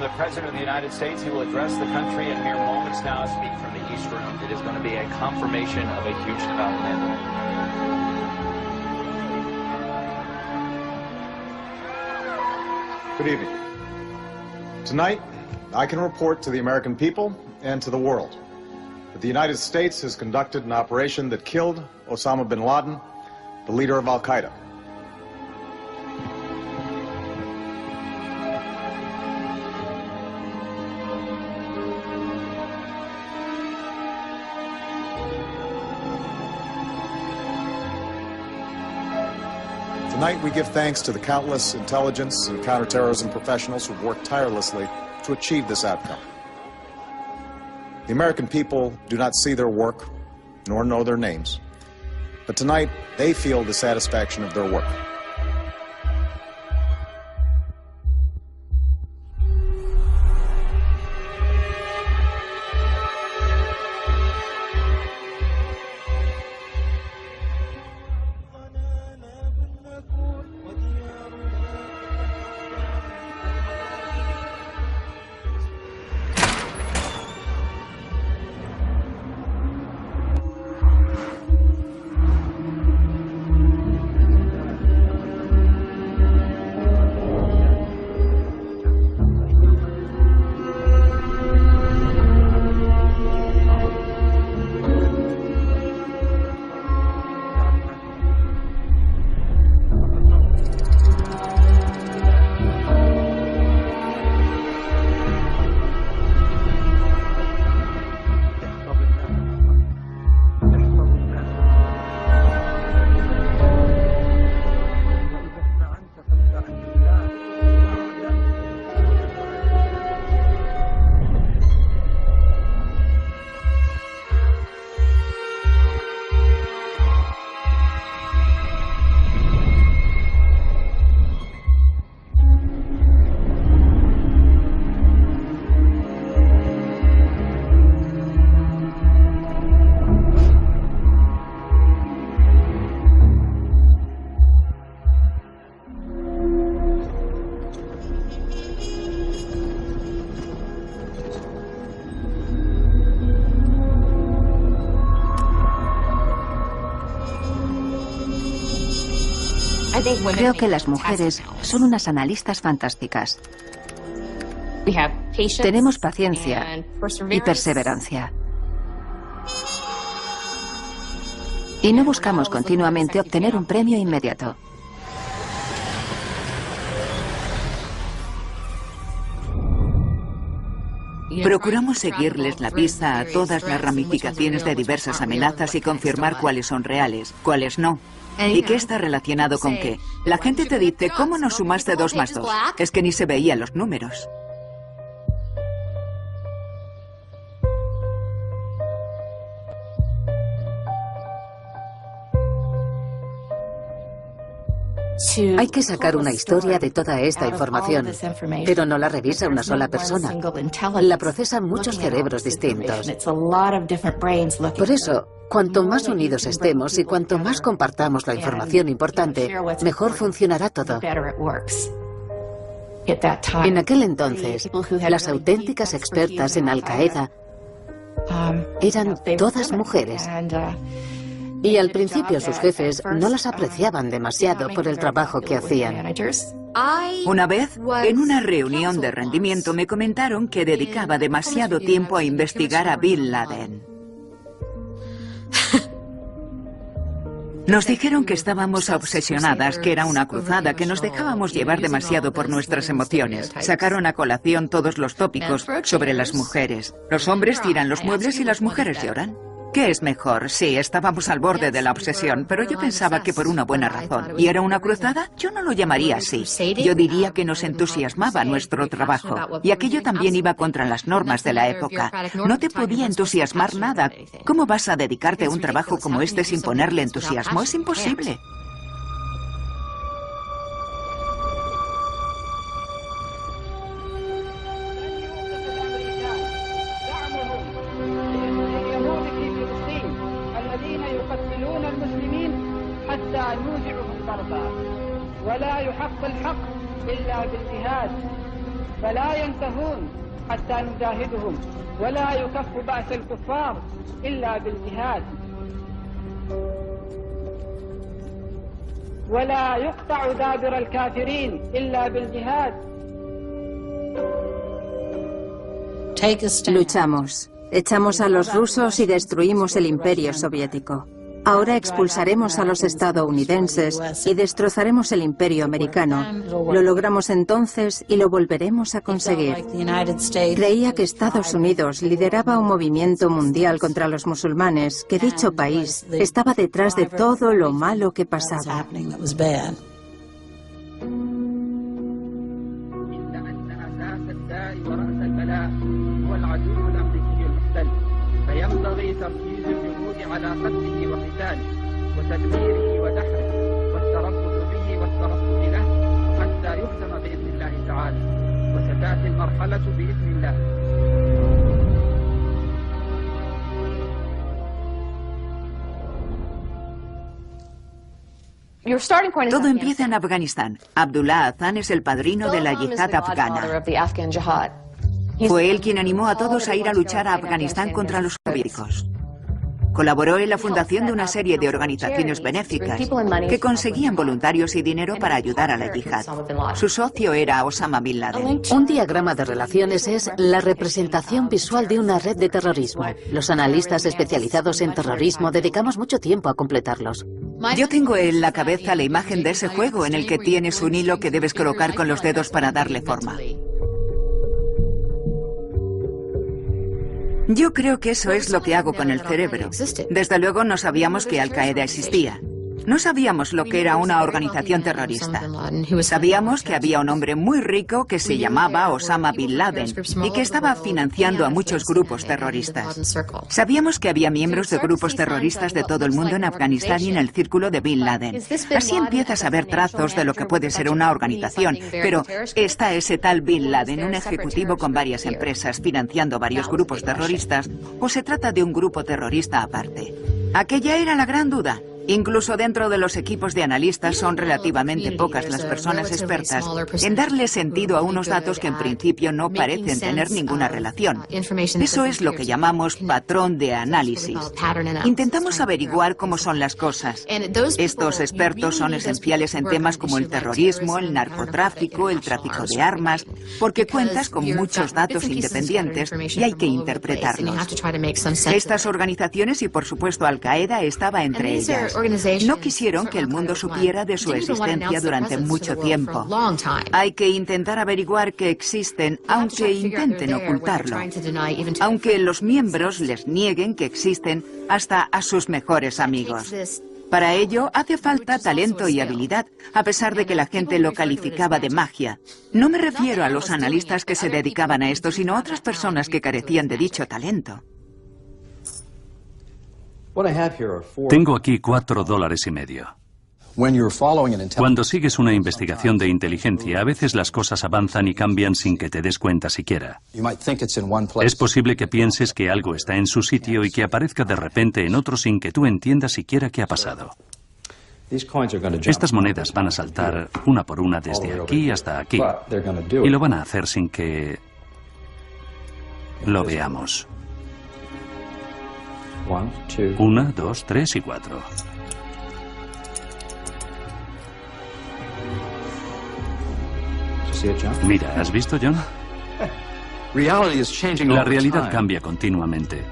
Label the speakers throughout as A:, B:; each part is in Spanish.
A: from the President of the United States. He will address the country in mere moments now. Speak from the East Room. It is going to be a confirmation of a huge development.
B: Good evening. Tonight, I can report to the American people and to the world that the United States has conducted an operation that killed Osama bin Laden, the leader of Al-Qaeda. Tonight, we give thanks to the countless intelligence and counterterrorism professionals who've worked tirelessly to achieve this outcome. The American people do not see their work, nor know their names, but tonight, they feel the satisfaction of their work.
C: Creo que las mujeres son unas analistas fantásticas. Tenemos paciencia y perseverancia. Y no buscamos continuamente obtener un premio inmediato.
D: Procuramos seguirles la pista a todas las ramificaciones de diversas amenazas y confirmar cuáles son reales, cuáles no. ¿Y qué está relacionado con qué? La gente te dice, ¿cómo no sumaste 2 más 2? Es que ni se veían los números.
C: Hay que sacar una historia de toda esta información, pero no la revisa una sola persona. La procesan muchos cerebros distintos. Por eso, cuanto más unidos estemos y cuanto más compartamos la información importante, mejor funcionará todo. En aquel entonces, las auténticas expertas en Al-Qaeda eran todas mujeres. Y al principio sus jefes no las apreciaban demasiado por el trabajo que hacían.
D: Una vez, en una reunión de rendimiento, me comentaron que dedicaba demasiado tiempo a investigar a Bin Laden. Nos dijeron que estábamos obsesionadas, que era una cruzada, que nos dejábamos llevar demasiado por nuestras emociones. Sacaron a colación todos los tópicos sobre las mujeres. Los hombres tiran los muebles y las mujeres lloran. ¿Qué es mejor? Sí, estábamos al borde de la obsesión, pero yo pensaba que por una buena razón. ¿Y era una cruzada? Yo no lo llamaría así. Yo diría que nos entusiasmaba nuestro trabajo. Y aquello también iba contra las normas de la época. No te podía entusiasmar nada. ¿Cómo vas a dedicarte a un trabajo como este sin ponerle entusiasmo? Es imposible.
E: فلا ينتهون حتى نجاهدهم ولا يكف بأس الكفار إلا بالجهاد ولا يقطع دابر الكافرين إلا بالجهاد.
F: Luchamos, echamos a los rusos y destruimos el imperio soviético. Ahora expulsaremos a los estadounidenses y destrozaremos el imperio americano. Lo logramos entonces y lo volveremos a conseguir. Creía que Estados Unidos lideraba un movimiento mundial contra los musulmanes, que dicho país estaba detrás de todo lo malo que pasaba.
E: فينبغي تركيز الجهود على قتله وقتاله وتدميره ودحره والتربص به والترصد له حتى يهزم بإذن الله تعالى وستأتي المرحلة بإذن الله.
D: Todo empieza en Afganistán. Abdullah Azan es el padrino de la yihad afgana. Fue él quien animó a todos a ir a luchar a Afganistán contra los soviéticos. Colaboró en la fundación de una serie de organizaciones benéficas que conseguían voluntarios y dinero para ayudar a la yihad. Su socio era Osama Bin Laden.
C: Un diagrama de relaciones es la representación visual de una red de terrorismo. Los analistas especializados en terrorismo dedicamos mucho tiempo a completarlos.
D: Yo tengo en la cabeza la imagen de ese juego en el que tienes un hilo que debes colocar con los dedos para darle forma. Yo creo que eso es lo que hago con el cerebro. Desde luego no sabíamos que Al-Qaeda existía. No sabíamos lo que era una organización terrorista. Sabíamos que había un hombre muy rico que se llamaba Osama Bin Laden y que estaba financiando a muchos grupos terroristas. Sabíamos que había miembros de grupos terroristas de todo el mundo en Afganistán y en el círculo de Bin Laden. Así empiezas a ver trazos de lo que puede ser una organización. Pero ¿está ese tal Bin Laden, un ejecutivo con varias empresas, financiando varios grupos terroristas, o se trata de un grupo terrorista aparte? Aquella era la gran duda. Incluso dentro de los equipos de analistas son relativamente pocas las personas expertas en darle sentido a unos datos que en principio no parecen tener ninguna relación. Eso es lo que llamamos patrón de análisis. Intentamos averiguar cómo son las cosas. Estos expertos son esenciales en temas como el terrorismo, el narcotráfico, el tráfico de armas, porque cuentas con muchos datos independientes y hay que interpretarlos. Estas organizaciones y por supuesto Al-Qaeda estaba entre ellas. No quisieron que el mundo supiera de su existencia durante mucho tiempo. Hay que intentar averiguar que existen, aunque intenten ocultarlo. Aunque los miembros les nieguen que existen hasta a sus mejores amigos. Para ello hace falta talento y habilidad, a pesar de que la gente lo calificaba de magia. No me refiero a los analistas que se dedicaban a esto, sino a otras personas que carecían de dicho talento.
G: Tengo aquí $4.50. Cuando sigues una investigación de inteligencia, a veces las cosas avanzan y cambian sin que te des cuenta siquiera. Es posible que pienses que algo está en su sitio y que aparezca de repente en otro sin que tú entiendas siquiera qué ha pasado. Estas monedas van a saltar una por una desde aquí hasta aquí, y lo van a hacer sin que lo veamos. 1, 2, 3 y 4. Mira, ¿has visto, John? La realidad cambia continuamente.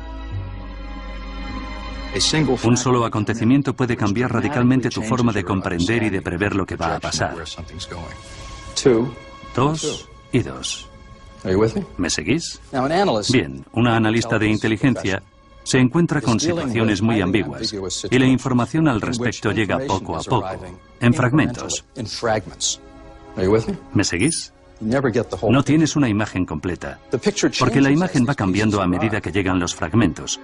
G: Un solo acontecimiento puede cambiar radicalmente tu forma de comprender y de prever lo que va a pasar. 2 y 2. ¿Me seguís? Bien, una analista de inteligencia se encuentra con situaciones muy ambiguas y la información al respecto llega poco a poco, en fragmentos. ¿Me seguís? No tienes una imagen completa, porque la imagen va cambiando a medida que llegan los fragmentos.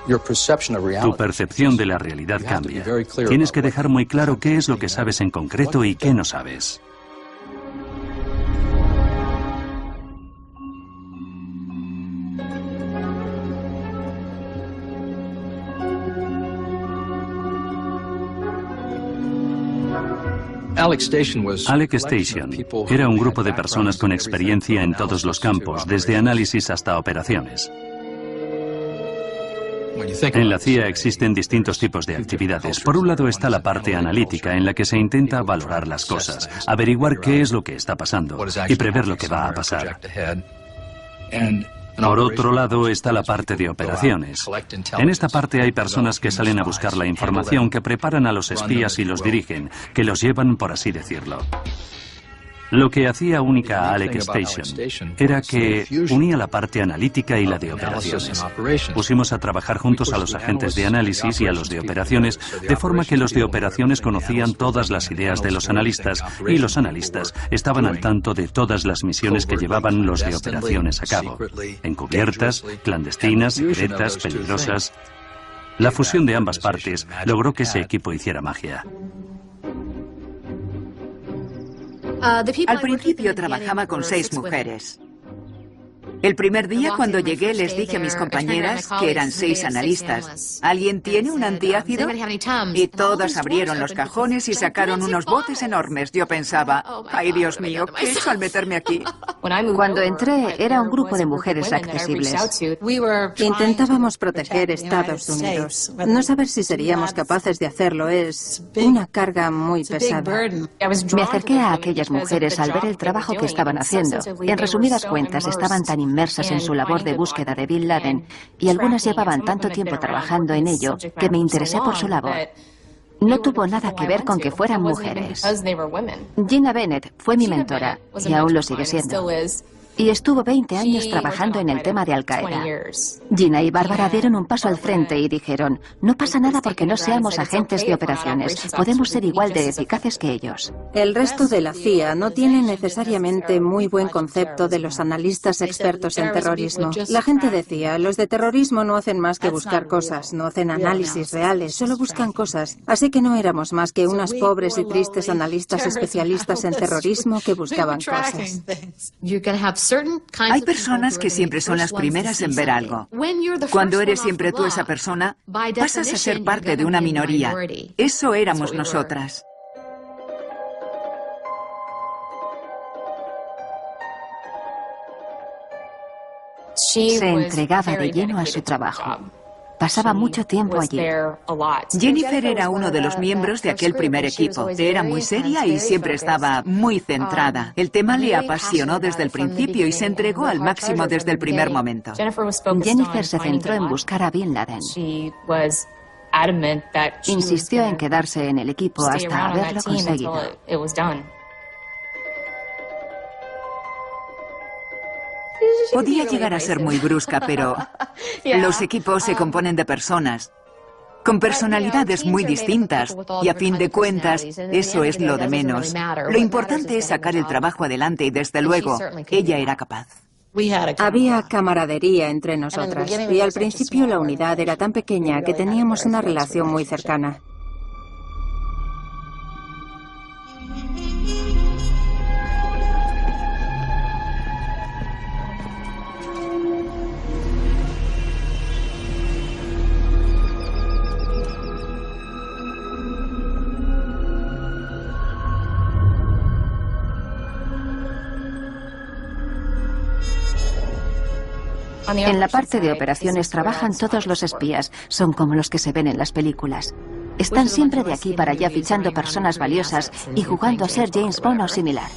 G: Tu percepción de la realidad cambia. Tienes que dejar muy claro qué es lo que sabes en concreto y qué no sabes. Alec Station era un grupo de personas con experiencia en todos los campos, desde análisis hasta operaciones. En la CIA existen distintos tipos de actividades. Por un lado está la parte analítica, en la que se intenta valorar las cosas, averiguar qué es lo que está pasando y prever lo que va a pasar. Por otro lado está la parte de operaciones. En esta parte hay personas que salen a buscar la información, que preparan a los espías y los dirigen, que los llevan, por así decirlo. Lo que hacía única a Alec Station era que unía la parte analítica y la de operaciones. Pusimos a trabajar juntos a los agentes de análisis y a los de operaciones, de forma que los de operaciones conocían todas las ideas de los analistas y los analistas estaban al tanto de todas las misiones que llevaban los de operaciones a cabo, encubiertas, clandestinas, secretas, peligrosas. La fusión de ambas partes logró que ese equipo hiciera magia.
D: Al principio trabajaba con 6 mujeres. El primer día cuando llegué les dije a mis compañeras que eran 6 analistas. ¿Alguien tiene un antiácido? Y todas abrieron los cajones y sacaron unos botes enormes. Yo pensaba, ay Dios mío, ¿qué he hecho al meterme aquí?
C: Cuando entré era un grupo de mujeres accesibles.
F: Intentábamos proteger Estados Unidos. No saber si seríamos capaces de hacerlo es una carga muy pesada.
C: Me acerqué a aquellas mujeres al ver el trabajo que estaban haciendo. En resumidas cuentas, estaban tan inmersas en su labor de búsqueda de Bin Laden, y algunas llevaban tanto tiempo trabajando en ello que me interesé por su labor. No tuvo nada que ver con que fueran mujeres. Gina Bennett fue mi mentora, y aún lo sigue siendo. Y estuvo 20 años trabajando en el tema de Al-Qaeda. Gina y Bárbara dieron un paso al frente y dijeron, no pasa nada porque no seamos agentes de operaciones, podemos ser igual de eficaces que ellos.
F: El resto de la CIA no tiene necesariamente muy buen concepto de los analistas expertos en terrorismo. La gente decía, los de terrorismo no hacen más que buscar cosas, no hacen análisis reales, solo buscan cosas. Así que no éramos más que unas pobres y tristes analistas especialistas en terrorismo que buscaban cosas.
D: Hay personas que siempre son las primeras en ver algo. Cuando eres siempre tú esa persona, pasas a ser parte de una minoría. Eso éramos nosotras.
C: Se entregaba de lleno a su trabajo. Pasaba mucho tiempo allí.
D: Jennifer era uno de los miembros de aquel primer equipo. Era muy seria y siempre estaba muy centrada. El tema le apasionó desde el principio y se entregó al máximo desde el primer momento.
C: Jennifer se centró en buscar a Bin Laden. Insistió en quedarse en el equipo hasta haberlo conseguido.
D: Podía llegar a ser muy brusca, pero los equipos se componen de personas, con personalidades muy distintas, y a fin de cuentas, eso es lo de menos. Lo importante es sacar el trabajo adelante y desde luego, ella era capaz.
F: Había camaradería entre nosotras, y al principio la unidad era tan pequeña que teníamos una relación muy cercana.
C: En la parte de operaciones trabajan todos los espías, son como los que se ven en las películas. Están siempre de aquí para allá fichando personas valiosas y jugando a ser James Bond o similar.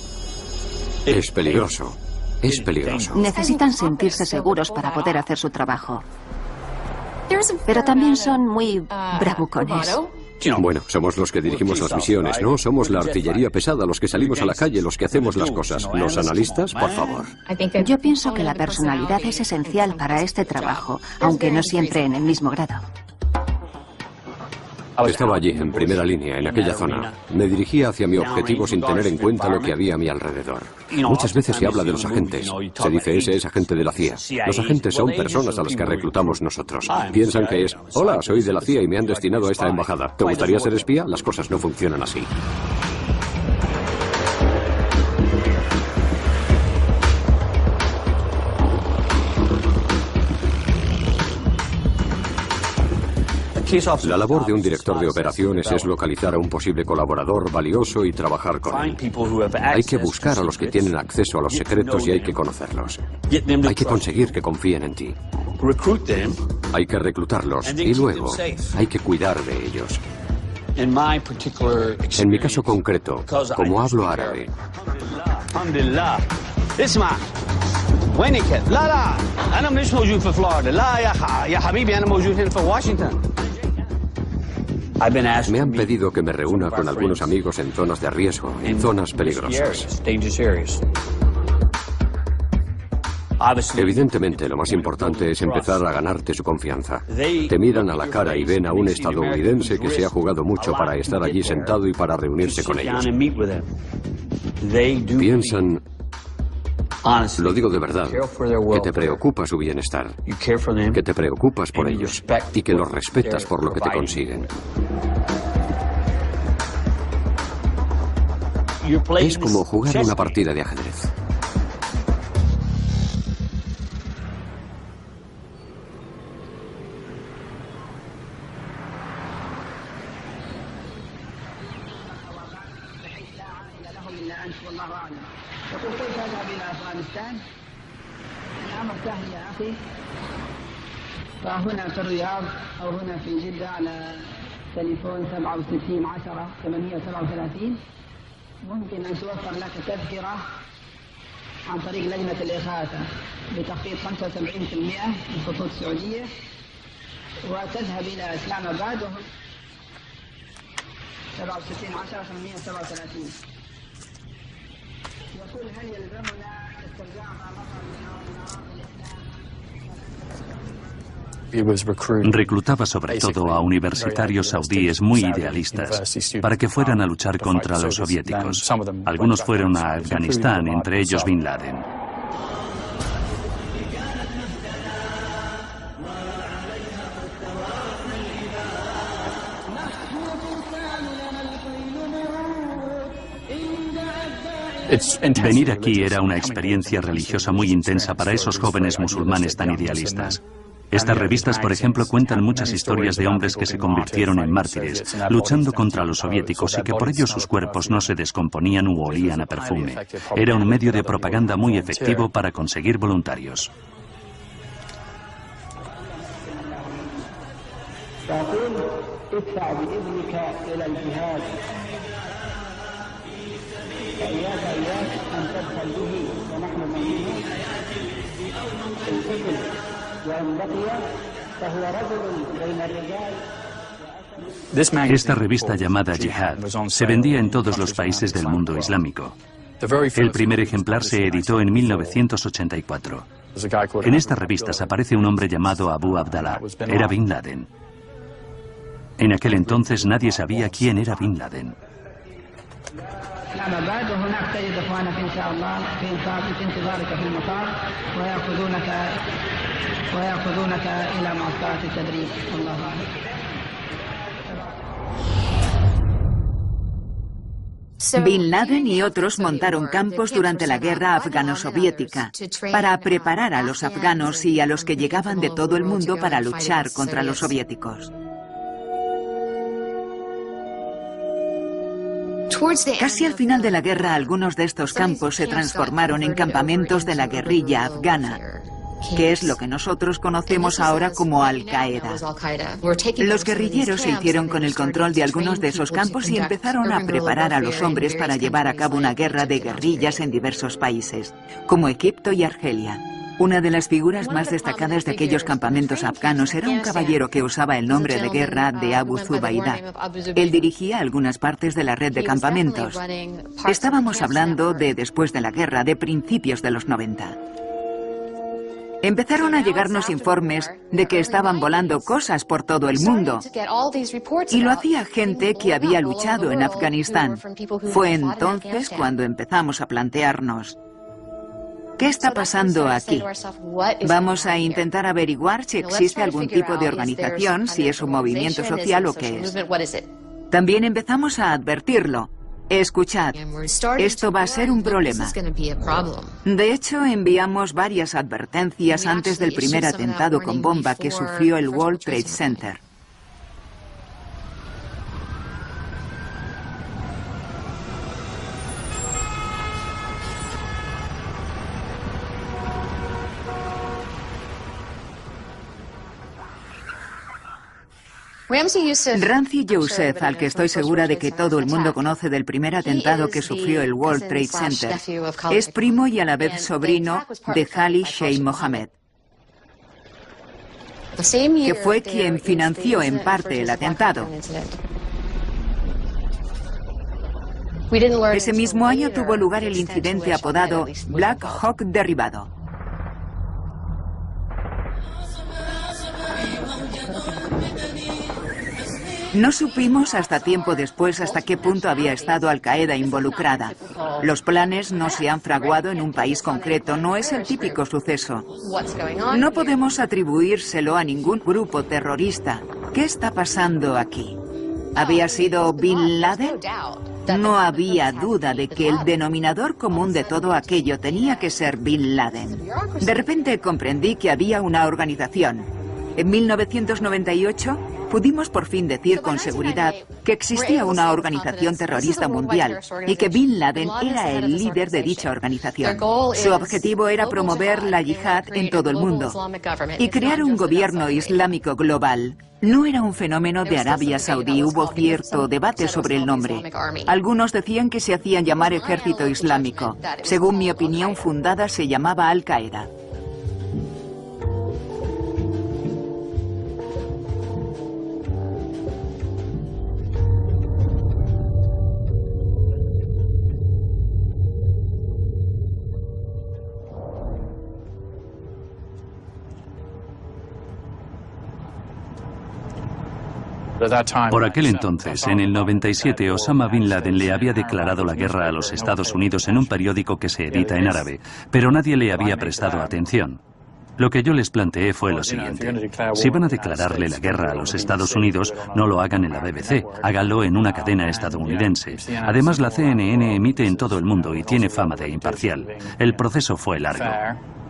H: Es peligroso, es peligroso.
C: Necesitan sentirse seguros para poder hacer su trabajo. Pero también son muy bravucones.
H: Bueno, somos los que dirigimos las misiones, ¿no? Somos la artillería pesada, los que salimos a la calle, los que hacemos las cosas. Los analistas, por favor.
C: Yo pienso que la personalidad es esencial para este trabajo, aunque no siempre en el mismo grado.
H: Estaba allí, en primera línea, en aquella zona. Me dirigía hacia mi objetivo sin tener en cuenta lo que había a mi alrededor. Muchas veces se habla de los agentes. Se dice, ese es agente de la CIA. Los agentes son personas a las que reclutamos nosotros. Piensan que es, hola, soy de la CIA y me han destinado a esta embajada. ¿Te gustaría ser espía? Las cosas no funcionan así. La labor de un director de operaciones es localizar a un posible colaborador valioso y trabajar con él. Hay que buscar a los que tienen acceso a los secretos y hay que conocerlos. Hay que conseguir que confíen en ti. Hay que reclutarlos y luego hay que cuidar de ellos. En mi caso concreto, como hablo árabe, me han pedido que me reúna con algunos amigos en zonas de riesgo, en zonas peligrosas. Evidentemente, lo más importante es empezar a ganarte su confianza. Te miran a la cara y ven a un estadounidense que se ha jugado mucho para estar allí sentado y para reunirse con ellos. Piensan, lo digo de verdad, que te preocupa su bienestar, que te preocupas por ellos y que los respetas por lo que te consiguen. Es como jugar una partida de ajedrez.
E: هنا في الرياض أو هنا في جدة على تليفون 67 10 837 ممكن أن توفر لك تذكرة عن طريق لجنة الإغاثة بتخفيض 75% من خطوط السعودية وتذهب إلى إسلام آباد 67 10 837 يقول هل يلزمنا استرجاع
G: Reclutaba sobre todo a universitarios saudíes muy idealistas para que fueran a luchar contra los soviéticos. Algunos fueron a Afganistán, entre ellos Bin Laden. Venir aquí era una experiencia religiosa muy intensa para esos jóvenes musulmanes tan idealistas. Estas revistas, por ejemplo, cuentan muchas historias de hombres que se convirtieron en mártires, luchando contra los soviéticos y que por ello sus cuerpos no se descomponían u olían a perfume. Era un medio de propaganda muy efectivo para conseguir voluntarios. Esta revista llamada Jihad se vendía en todos los países del mundo islámico. El primer ejemplar se editó en 1984. En estas revistas aparece un hombre llamado Abu Abdallah. Era Bin Laden. En aquel entonces nadie sabía quién era Bin Laden.
D: Bin Laden y otros montaron campos durante la guerra afgano-soviética para preparar a los afganos y a los que llegaban de todo el mundo para luchar contra los soviéticos. Casi al final de la guerra, algunos de estos campos se transformaron en campamentos de la guerrilla afgana, que es lo que nosotros conocemos ahora como Al-Qaeda. Los guerrilleros se hicieron con el control de algunos de esos campos y empezaron a preparar a los hombres para llevar a cabo una guerra de guerrillas en diversos países, como Egipto y Argelia. Una de las figuras más destacadas de aquellos campamentos afganos era un caballero que usaba el nombre de guerra de Abu Zubaydah. Él dirigía algunas partes de la red de campamentos. Estábamos hablando de después de la guerra, de principios de los 90. Empezaron a llegarnos informes de que estaban volando cosas por todo el mundo. Y lo hacía gente que había luchado en Afganistán. Fue entonces cuando empezamos a plantearnos: ¿qué está pasando aquí? Vamos a intentar averiguar si existe algún tipo de organización, si es un movimiento social o qué es. También empezamos a advertirlo. Escuchad, esto va a ser un problema. De hecho, enviamos varias advertencias antes del primer atentado con bomba que sufrió el World Trade Center. Ramzi Youssef, al que estoy segura de que todo el mundo conoce del primer atentado que sufrió el World Trade Center, es primo y a la vez sobrino de Khalid Sheikh Mohammed, que fue quien financió en parte el atentado. Ese mismo año tuvo lugar el incidente apodado Black Hawk derribado. No supimos hasta tiempo después hasta qué punto había estado Al-Qaeda involucrada. Los planes no se han fraguado en un país concreto, no es el típico suceso. No podemos atribuírselo a ningún grupo terrorista. ¿Qué está pasando aquí? ¿Había sido Bin Laden? No había duda de que el denominador común de todo aquello tenía que ser Bin Laden. De repente comprendí que había una organización. En 1998 pudimos por fin decir con seguridad que existía una organización terrorista mundial y que Bin Laden era el líder de dicha organización. Su objetivo era promover la yihad en todo el mundo y crear un gobierno islámico global. No era un fenómeno de Arabia Saudí, hubo cierto debate sobre el nombre. Algunos decían que se hacían llamar Ejército Islámico. Según mi opinión fundada, se llamaba Al-Qaeda.
G: Por aquel entonces, en el 97, Osama Bin Laden le había declarado la guerra a los Estados Unidos en un periódico que se edita en árabe, pero nadie le había prestado atención. Lo que yo les planteé fue lo siguiente: si van a declararle la guerra a los Estados Unidos, no lo hagan en la BBC, háganlo en una cadena estadounidense. Además, la CNN emite en todo el mundo y tiene fama de imparcial. El proceso fue largo.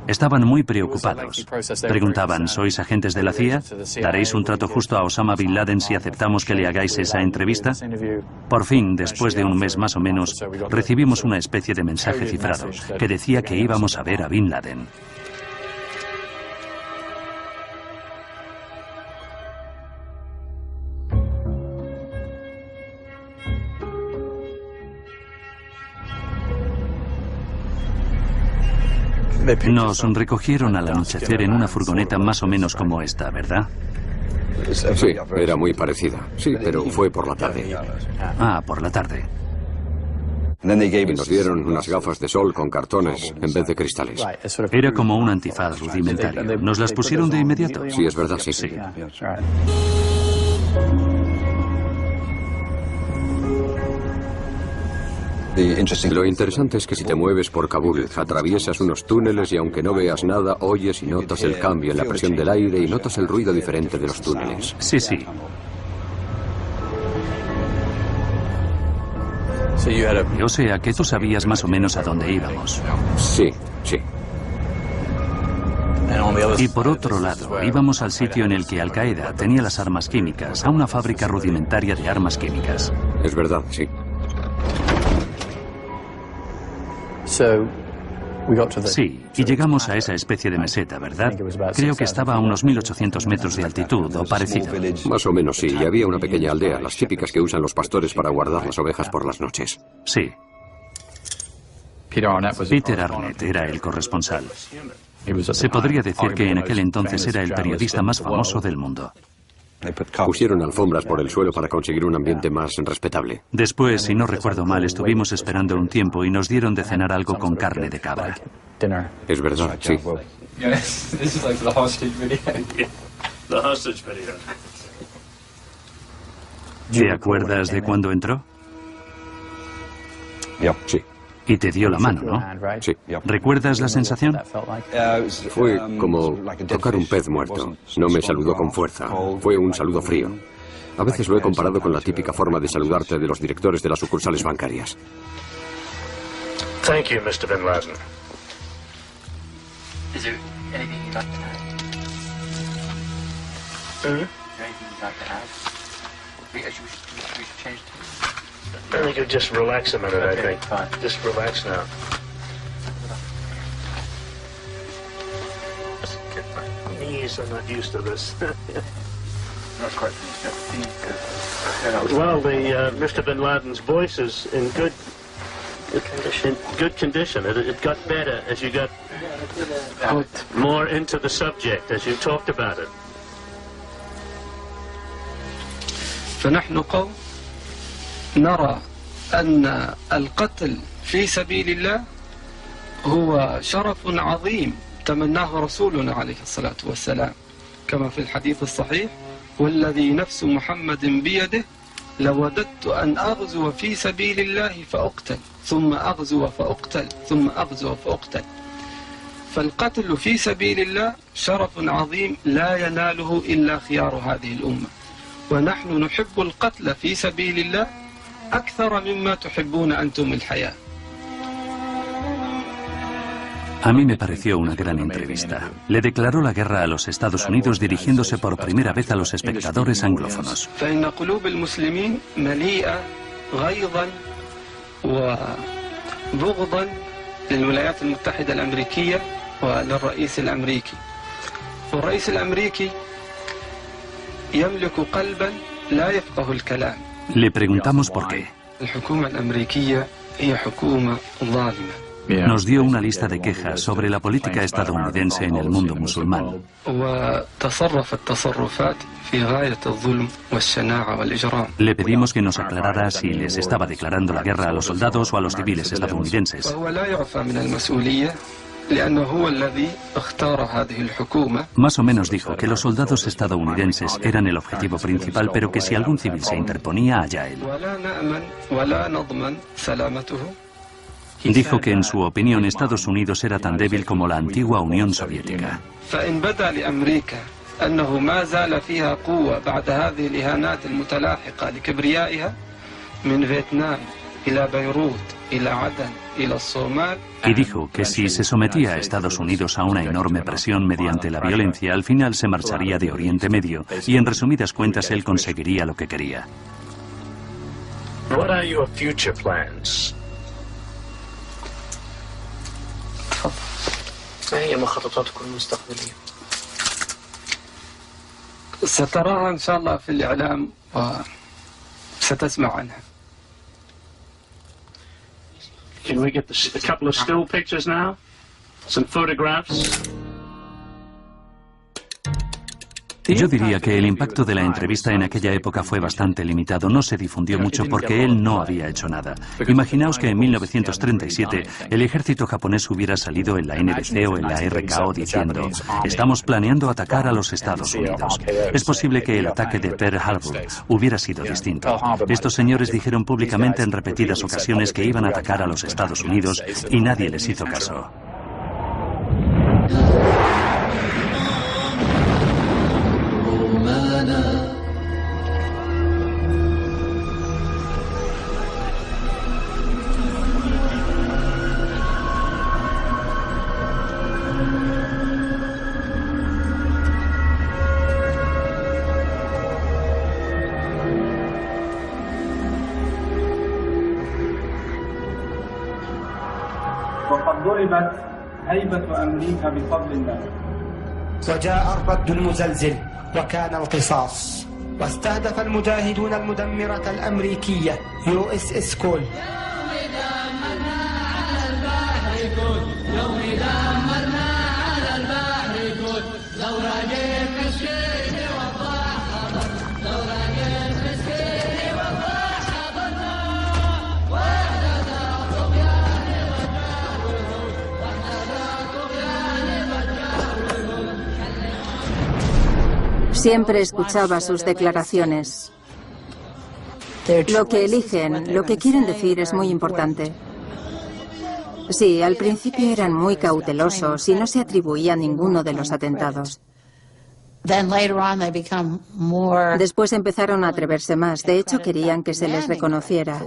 G: Estaban muy preocupados. Preguntaban: ¿sois agentes de la CIA? ¿Daréis un trato justo a Osama Bin Laden si aceptamos que le hagáis esa entrevista? Por fin, después de un mes más o menos, recibimos una especie de mensaje cifrado que decía que íbamos a ver a Bin Laden. Nos recogieron al anochecer en una furgoneta más o menos como esta, ¿verdad?
H: Sí, era muy parecida. Sí, pero fue por la tarde.
G: Ah, por la tarde.
H: Y nos dieron unas gafas de sol con cartones en vez de cristales.
G: Era como un antifaz rudimentario. ¿Nos las pusieron de inmediato?
H: Sí, es verdad, sí. Lo interesante es que si te mueves por Kabul, atraviesas unos túneles y aunque no veas nada, oyes y notas el cambio en la presión del aire y notas el ruido diferente de los túneles.
G: Sí, sí. O sea, que tú sabías más o menos a dónde íbamos.
H: Sí, sí.
G: Y por otro lado, íbamos al sitio en el que Al-Qaeda tenía las armas químicas, a una fábrica rudimentaria de armas químicas.
H: Es verdad, sí.
G: Sí, y llegamos a esa especie de meseta, ¿verdad? Creo que estaba a unos 1800 metros de altitud o parecido.
H: Más o menos, sí, y había una pequeña aldea, las típicas que usan los pastores para guardar las ovejas por las noches.
G: Sí. Peter Arnett era el corresponsal. Se podría decir que en aquel entonces era el periodista más famoso del mundo.
H: Pusieron alfombras por el suelo para conseguir un ambiente más respetable.
G: Después, si no recuerdo mal, estuvimos esperando un tiempo y nos dieron de cenar algo con carne de cabra.
H: Es verdad, sí.
G: ¿Te acuerdas de cuándo entró?
H: Sí.
G: Y te dio la mano, ¿no?
H: Sí.
G: ¿Recuerdas la sensación?
H: Fue como tocar un pez muerto. No me saludó con fuerza. Fue un saludo frío. A veces lo he comparado con la típica forma de saludarte de los directores de las sucursales bancarias.
I: Thank you, Mr. Bin Laden.
J: Is there anything you'd like to add?
I: Mm-hmm.
J: Is there anything you'd like to add? We should change to...
I: I think you'll just relax a minute,
J: Okay,
I: I think.
J: fine.
I: Just relax now. My knees are not used to this. Well, Mr. Bin Laden's voice is in good condition. It got better as you got more into the subject, as you talked about it.
E: فنحن قوم نرى أن القتل في سبيل الله هو شرف عظيم تمناه رسولنا عليه الصلاة والسلام كما في الحديث الصحيح والذي نفس محمد بيده لوددت أن أغزو في سبيل الله فأقتل ثم أغزو فأقتل ثم أغزو فأقتل فالقتل في سبيل الله شرف عظيم لا يناله إلا خيار هذه الأمة ونحن نحب القتل في سبيل الله أكثر مما تحبون أنتم الحياة.
G: A mí me pareció una gran entrevista. Le declaró la guerra a los Estados Unidos dirigiéndose por primera vez a los espectadores anglófonos.
E: فإن قلوب المسلمين مليئة غيظا وبغضا للولايات المتحدة الأمريكية وللرئيس الأمريكي. والرئيس الأمريكي يملك قلبا لا يفقه الكلام.
G: Le preguntamos por qué.
E: الحكومة الأمريكية هي حكومة ظالمة.
G: Nos dio una lista de quejas sobre la política estadounidense en el mundo musulmán. Le pedimos que nos aclarara si les estaba declarando la guerra a los soldados o a los civiles estadounidenses. Más o menos dijo que los soldados estadounidenses eran el objetivo principal, pero que si algún civil se interponía, allá él. Dijo que en su opinión Estados Unidos era tan débil como la antigua Unión Soviética. Y dijo que si se sometía a Estados Unidos a una enorme presión mediante la violencia, al final se marcharía de Oriente Medio y en resumidas cuentas él conseguiría lo que quería.
I: What are your future plans?
J: ما هي مخططاتكم المستقبلية؟
E: ستراها إن شاء الله في الإعلام وستسمع عنها.
I: Can we get a couple of still pictures now? Some photographs?
G: Yo diría que el impacto de la entrevista en aquella época fue bastante limitado. No se difundió mucho porque él no había hecho nada. Imaginaos que en 1937 el ejército japonés hubiera salido en la NBC o en la RKO diciendo: estamos planeando atacar a los Estados Unidos. Es posible que el ataque de Pearl Harbor hubiera sido distinto. Estos señores dijeron públicamente en repetidas ocasiones que iban a atacar a los Estados Unidos y nadie les hizo caso.
K: وقد ضربت هيبة أمريكا بفضل الله. وجاء الرد المزلزل وكان القصاص واستهدف المجاهدون المدمرة الأمريكية USS كول.
F: Siempre escuchaba sus declaraciones. Lo que eligen, lo que quieren decir es muy importante. Sí, al principio eran muy cautelosos y no se atribuían ninguno de los atentados. Después empezaron a atreverse más. De hecho, querían que se les reconociera.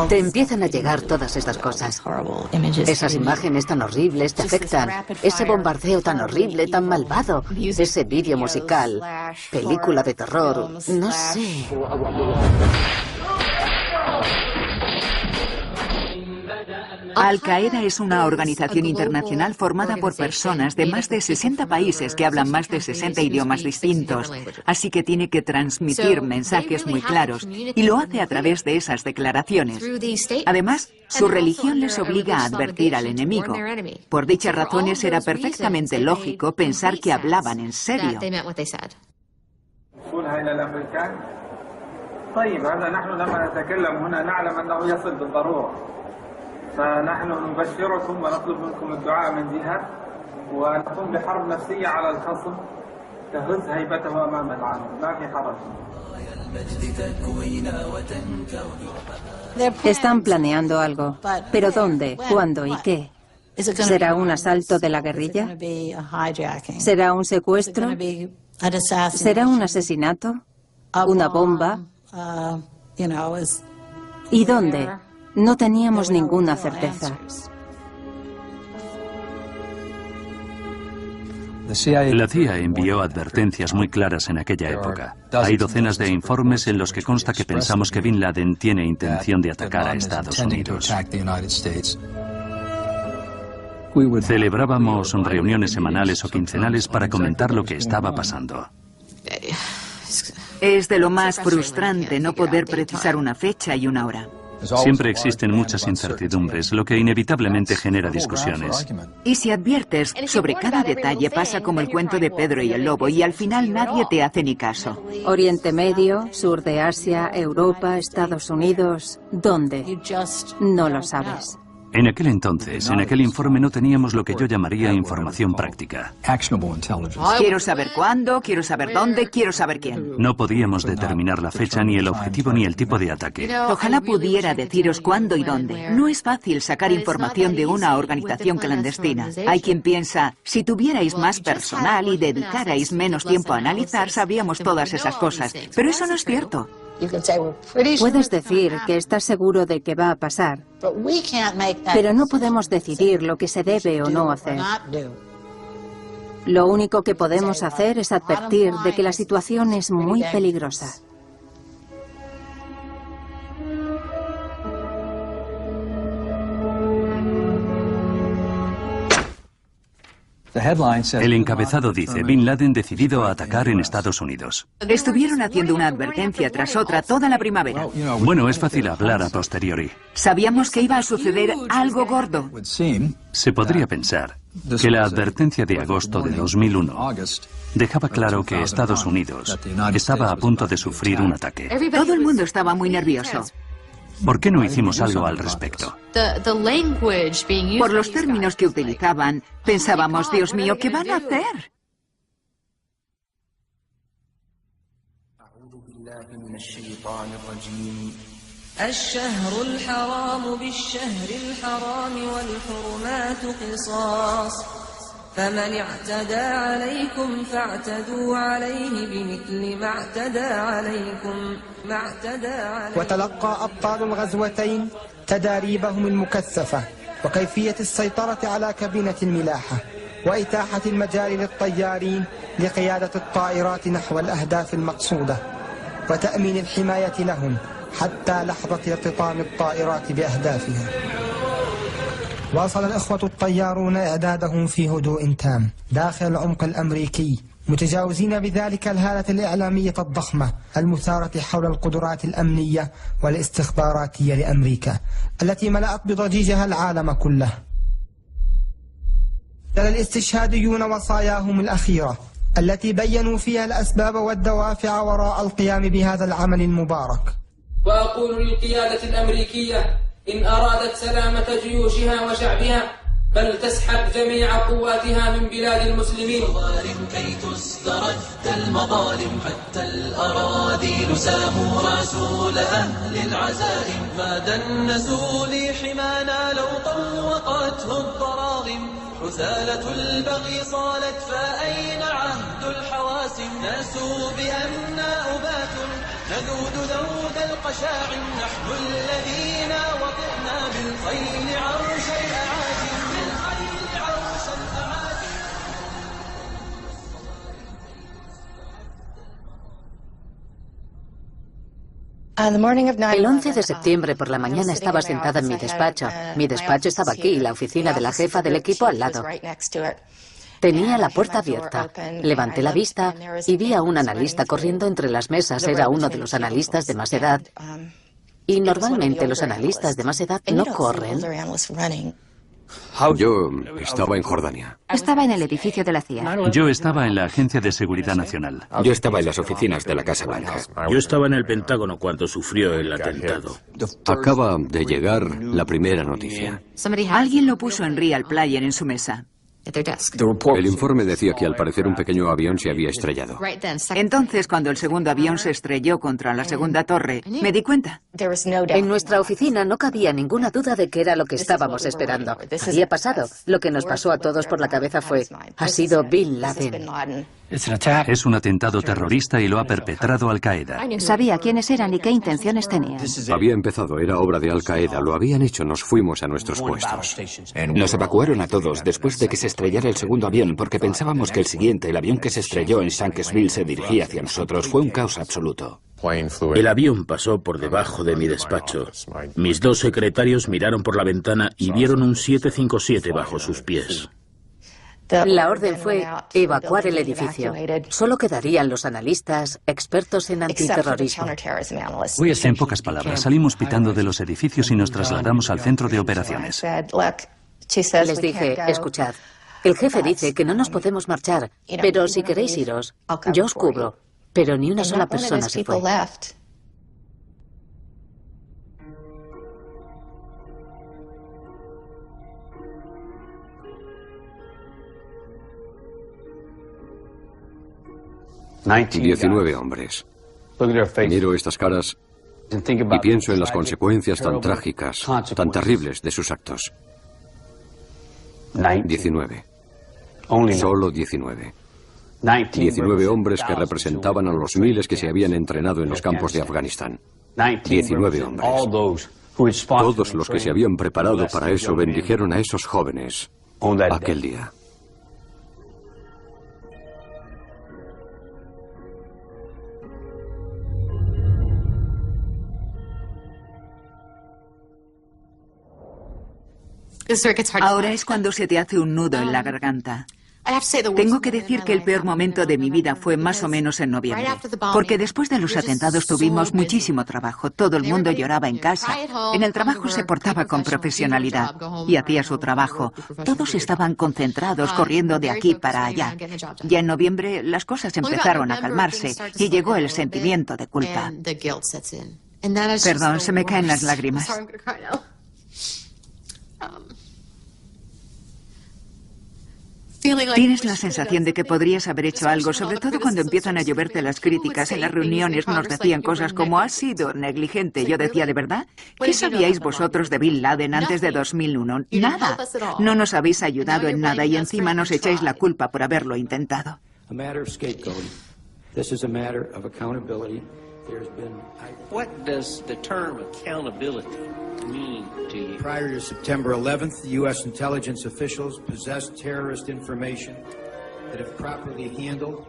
C: Te empiezan a llegar todas estas cosas. Esas imágenes tan horribles te afectan. Ese bombardeo tan horrible, tan malvado. Ese vídeo musical. Película de terror. No sé.
D: Al-Qaeda es una organización internacional formada por personas de más de 60 países que hablan más de 60 idiomas distintos, así que tiene que transmitir mensajes muy claros, y lo hace a través de esas declaraciones. Además, su religión les obliga a advertir al enemigo. Por dichas razones era perfectamente lógico pensar que hablaban en serio.
E: فنحن نبشركم ونطلب منكم الدعاء من جهة ونقوم بحرب نفسية على الخصم تهز هيبته أمام العالم ما في حرج.
F: Están planeando algo. ¿Pero dónde? ¿Cuándo y qué? ¿Será un asalto de la guerrilla? ¿Será un secuestro? ¿Será un asesinato? ¿Una bomba? ¿Y dónde? No teníamos ninguna certeza.
G: La CIA envió advertencias muy claras en aquella época. Hay docenas de informes en los que consta que pensamos que Bin Laden tiene intención de atacar a Estados Unidos. Celebrábamos reuniones semanales o quincenales para comentar lo que estaba pasando.
D: Es de lo más frustrante no poder precisar una fecha y una hora.
G: Siempre existen muchas incertidumbres, lo que inevitablemente genera discusiones.
D: Y si adviertes sobre cada detalle, pasa como el cuento de Pedro y el lobo, y al final nadie te hace ni caso.
F: Oriente Medio, sur de Asia, Europa, Estados Unidos... ¿Dónde? No lo sabes.
G: En aquel entonces, en aquel informe no teníamos lo que yo llamaría información práctica.
D: Quiero saber cuándo, quiero saber dónde, quiero saber quién.
G: No podíamos determinar la fecha, ni el objetivo, ni el tipo de ataque.
D: Ojalá pudiera deciros cuándo y dónde. No es fácil sacar información de una organización clandestina. Hay quien piensa, si tuvierais más personal y dedicarais menos tiempo a analizar, sabríamos todas esas cosas. Pero eso no es cierto.
F: Puedes decir que estás seguro de que va a pasar, pero no podemos decidir lo que se debe o no hacer. Lo único que podemos hacer es advertir de que la situación es muy peligrosa.
G: El encabezado dice, Bin Laden decidido a atacar en Estados Unidos.
D: Estuvieron haciendo una advertencia tras otra toda la primavera.
G: Bueno, es fácil hablar a posteriori.
D: Sabíamos que iba a suceder algo gordo.
G: Se podría pensar que la advertencia de agosto de 2001 dejaba claro que Estados Unidos estaba a punto de sufrir un ataque.
D: Todo el mundo estaba muy nervioso.
G: ¿Por qué no hicimos algo al respecto?
D: Por los términos que utilizaban, pensábamos, Dios mío, ¿qué van a hacer?
L: الشهر الحرام بالشهر الحرام والحرمات قصاص فمن اعتدى عليكم فاعتدوا عليه بمثل ما اعتدى عليكم
K: وتلقى أبطال الغزوتين تداريبهم المكثفة وكيفية السيطرة على كابينة الملاحة وإتاحة المجال للطيارين لقيادة الطائرات نحو الأهداف المقصودة وتأمين الحماية لهم حتى لحظة ارتطام الطائرات بأهدافها. واصل الإخوة الطيارون إعدادهم في هدوء تام داخل العمق الأمريكي متجاوزين بذلك الهالة الإعلامية الضخمة المثارة حول القدرات الأمنية والاستخباراتية لأمريكا التي ملأت بضجيجها العالم كله. تلا الاستشهاديون وصاياهم الأخيرة التي بيّنوا فيها الأسباب والدوافع وراء القيام بهذا العمل المبارك.
M: وأقول للقيادة الأمريكية إن أرادت سلامة جيوشها وشعبها بل تسحب جميع قواتها من بلاد المسلمين.
L: كي تسترد المظالم حتى الأراذيل ساموا رسول أهل العزائم ما دنسوا لحمانا لو طوقته الضراغم حثالة البغي صالت فأين عهد الحواسم ناسوا بأن أبات نذود ذود القشاع نحن الذين وطئنا بالخيل عرش الأعاجم بالخيل عرش الأعاجم.
C: El 11 de septiembre por la mañana estaba sentada en mi despacho. Mi despacho estaba aquí y la oficina de la jefa del equipo al lado. Tenía la puerta abierta. Levanté la vista y vi a un analista corriendo entre las mesas. Era uno de los analistas de más edad. Y normalmente los analistas de más edad no corren.
H: Yo estaba en Jordania.
N: Estaba en el edificio de la CIA.
G: Yo estaba en la Agencia de Seguridad Nacional.
O: Yo estaba en las oficinas de la Casa Blanca.
P: Yo estaba en el Pentágono cuando sufrió el atentado.
H: Acaba de llegar la primera noticia.
D: Alguien lo puso en Real Player en su mesa.
H: El informe decía que al parecer un pequeño avión se había estrellado.
D: Entonces, cuando el segundo avión se estrelló contra la segunda torre, me di cuenta.
C: En nuestra oficina no cabía ninguna duda de que era lo que estábamos esperando. Había pasado. Lo que nos pasó a todos por la cabeza fue: ha sido Bin Laden.
G: Es un atentado terrorista y lo ha perpetrado Al-Qaeda.
N: Sabía quiénes eran y qué intenciones tenían.
H: Había empezado, era obra de Al-Qaeda, lo habían hecho, nos fuimos a nuestros puestos.
O: Nos evacuaron a todos después de que se estrellara el segundo avión porque pensábamos que el siguiente, el avión que se estrelló en Shanksville, se dirigía hacia nosotros. Fue un caos absoluto.
P: El avión pasó por debajo de mi despacho. Mis dos secretarios miraron por la ventana y vieron un 757 bajo sus pies.
C: La orden fue evacuar el edificio. Solo quedarían los analistas, expertos en antiterrorismo.
G: En pocas palabras, salimos pitando de los edificios y nos trasladamos al centro de operaciones.
C: Les dije: escuchad, el jefe dice que no nos podemos marchar, pero si queréis iros, yo os cubro. Pero ni una sola persona se fue.
H: $19 hombres. Miro estas caras y pienso en las consecuencias tan trágicas, tan terribles de sus actos. 19. Solo 19. 19 hombres que representaban a los miles que se habían entrenado en los campos de Afganistán. 19 hombres. Todos los que se habían preparado para eso bendijeron a esos jóvenes aquel día.
D: Ahora es cuando se te hace un nudo en la garganta. Tengo que decir que el peor momento de mi vida fue más o menos en noviembre, porque después de los atentados tuvimos muchísimo trabajo. Todo el mundo lloraba en casa. En el trabajo se portaba con profesionalidad y hacía su trabajo. Todos estaban concentrados, corriendo de aquí para allá. Ya en noviembre las cosas empezaron a calmarse y llegó el sentimiento de culpa. Perdón, se me caen las lágrimas. Tienes la sensación de que podrías haber hecho algo, sobre todo cuando empiezan a lloverte las críticas. En las reuniones nos decían cosas como: has sido negligente. Yo decía: ¿de verdad? ¿Qué sabíais vosotros de Bin Laden antes de 2001? Nada. No nos habéis ayudado en nada y encima nos echáis la culpa por haberlo intentado.
I: What does the term accountability mean to you?
Q: Prior to September 11th, U.S. intelligence officials possessed terrorist information that, if properly handled,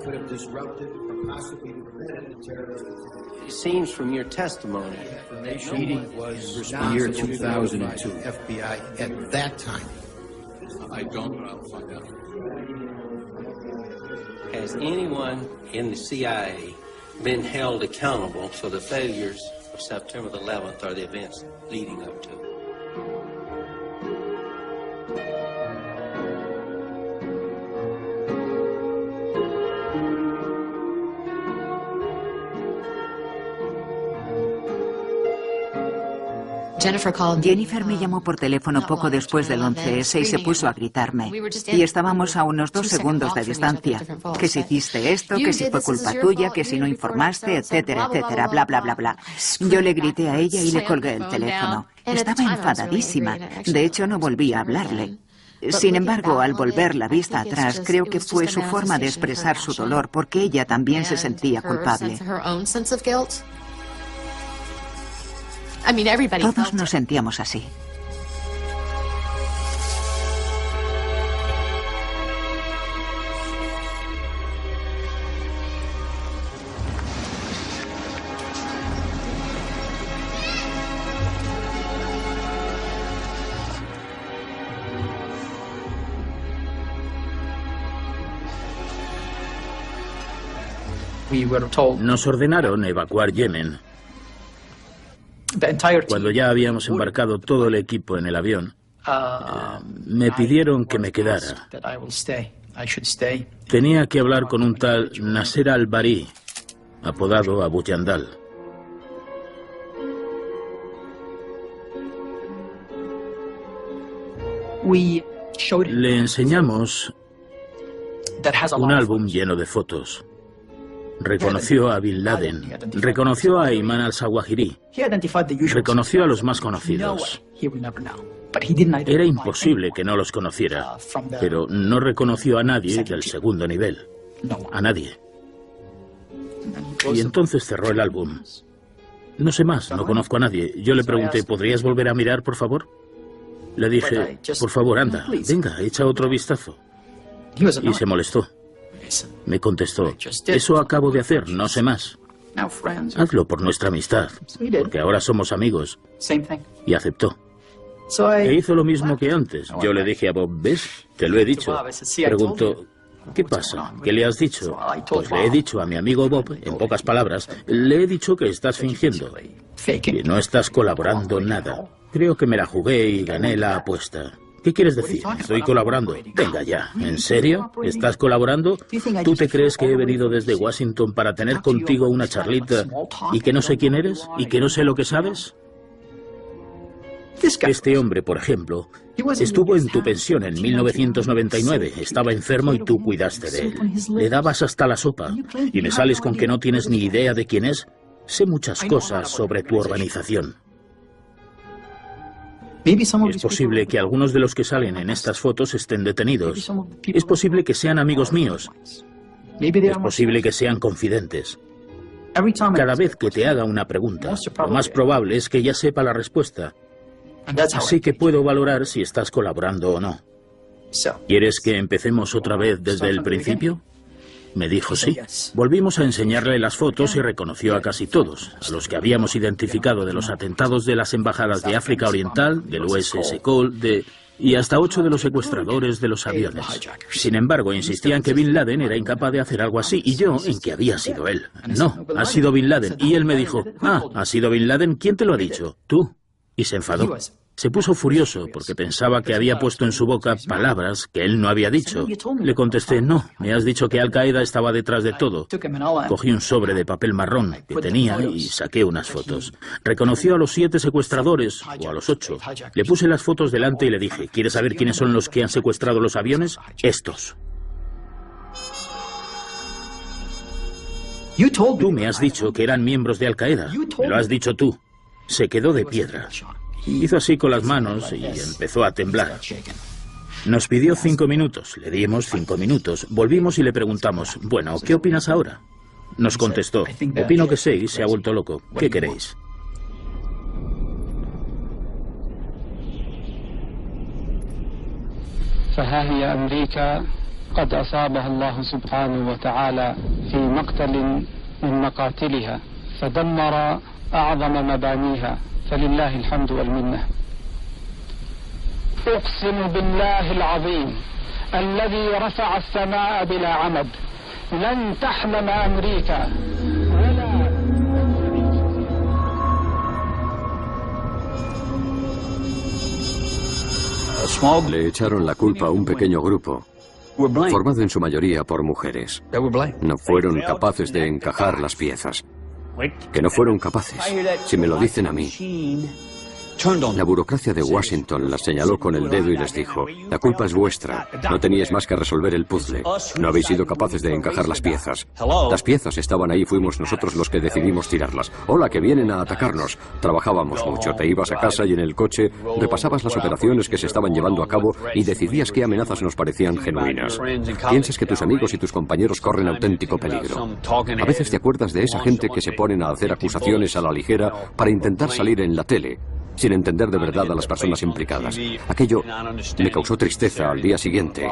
Q: could have disrupted or possibly prevented the terrorist attack.
I: It seems from your testimony.
Q: The meeting was the year 2002. FBI at that time.
I: I don't, but I'll find out. Has anyone in the CIA been held accountable for the failures of September the 11th or the events leading up to it?
D: Jennifer me llamó por teléfono poco después del 11S y se puso a gritarme. Y estábamos a unos 2 segundos de distancia. Que si hiciste esto, que si fue culpa tuya, que si no informaste, etcétera, etcétera, bla, bla, bla, bla. Yo le grité a ella y le colgué el teléfono. Estaba enfadadísima. De hecho, no volví a hablarle. Sin embargo, al volver la vista atrás, creo que fue su forma de expresar su dolor, porque ella también se sentía culpable. Todos nos sentíamos así.
P: Nos ordenaron evacuar Yemen. Cuando ya habíamos embarcado todo el equipo en el avión, me pidieron que me quedara. Tenía que hablar con un tal Nasser al-Bari, apodado Abu Yandal. Le enseñamos un álbum lleno de fotos. Reconoció a Bin Laden, reconoció a Ayman al-Zawahiri, reconoció a los más conocidos. Era imposible que no los conociera, pero no reconoció a nadie del segundo nivel. A nadie. Y entonces cerró el álbum. No sé más, no conozco a nadie. Yo le pregunté, ¿podrías volver a mirar, por favor? Le dije, por favor, anda, venga, echa otro vistazo. Y se molestó. Me contestó, eso acabo de hacer, no sé más. Hazlo por nuestra amistad, porque ahora somos amigos. Y aceptó. E hizo lo mismo que antes. Yo le dije a Bob, ¿ves? Te lo he dicho. Preguntó, ¿qué pasa? ¿Qué le has dicho? Pues le he dicho a mi amigo Bob, en pocas palabras, le he dicho que estás fingiendo, que no estás colaborando nada. Creo que me la jugué y gané la apuesta. ¿Qué quieres decir? Estoy colaborando. Venga ya, ¿en serio? ¿Estás colaborando? ¿Tú te crees que he venido desde Washington para tener contigo una charlita y que no sé quién eres y que no sé lo que sabes? Este hombre, por ejemplo, estuvo en tu pensión en 1999. Estaba enfermo y tú cuidaste de él. Le dabas hasta la sopa. ¿Y me sales con que no tienes ni idea de quién es? Sé muchas cosas sobre tu organización. Es posible que algunos de los que salen en estas fotos estén detenidos. Es posible que sean amigos míos. Es posible que sean confidentes. Cada vez que te haga una pregunta, lo más probable es que ya sepa la respuesta. Así que puedo valorar si estás colaborando o no. ¿Quieres que empecemos otra vez desde el principio? Me dijo sí. Volvimos a enseñarle las fotos y reconoció a casi todos, a los que habíamos identificado de los atentados de las embajadas de África Oriental, del USS Cole, y hasta 8 de los secuestradores de los aviones. Sin embargo, insistían que Bin Laden era incapaz de hacer algo así, y yo en que había sido él. No, ha sido Bin Laden. Y él me dijo, ¿ha sido Bin Laden? ¿Quién te lo ha dicho? Tú. Y se enfadó. Se puso furioso porque pensaba que había puesto en su boca palabras que él no había dicho. Le contesté, no, me has dicho que Al-Qaeda estaba detrás de todo. Cogí un sobre de papel marrón que tenía y saqué unas fotos. Reconoció a los 7 secuestradores, o a los 8. Le puse las fotos delante y le dije, ¿quieres saber quiénes son los que han secuestrado los aviones? Estos. Tú me has dicho que eran miembros de Al-Qaeda. Me lo has dicho tú. Se quedó de piedra. Hizo así con las manos y empezó a temblar. Nos pidió 5 minutos, le dimos 5 minutos. Volvimos y le preguntamos, bueno, ¿qué opinas ahora? Nos contestó, opino que Seis se ha vuelto loco. ¿Qué queréis?
E: فها هي أمريكا قد أصابها الله سبحانه وتعالى في مقتل من مقاتلها فدمر أعظم مبانيها فلله الحمد والمنة. أقسم بالله العظيم الذي رفع السماء بلا عمد لن تحلم أمريكا ولا.
H: Le echaron la culpa a un pequeño grupo, formado en su mayoría por mujeres. No fueron capaces de encajar las piezas. Que no fueron capaces. Si me lo dicen a mí. La burocracia de Washington las señaló con el dedo y les dijo: la culpa es vuestra, no teníais más que resolver el puzzle, no habéis sido capaces de encajar las piezas. Las piezas estaban ahí, fuimos nosotros los que decidimos tirarlas. Hola, que vienen a atacarnos. Trabajábamos mucho, te ibas a casa y en el coche repasabas las operaciones que se estaban llevando a cabo y decidías qué amenazas nos parecían genuinas. Piensas que tus amigos y tus compañeros corren auténtico peligro. A veces te acuerdas de esa gente que se ponen a hacer acusaciones a la ligera para intentar salir en la tele, sin entender de verdad a las personas implicadas. Aquello me causó tristeza al día siguiente,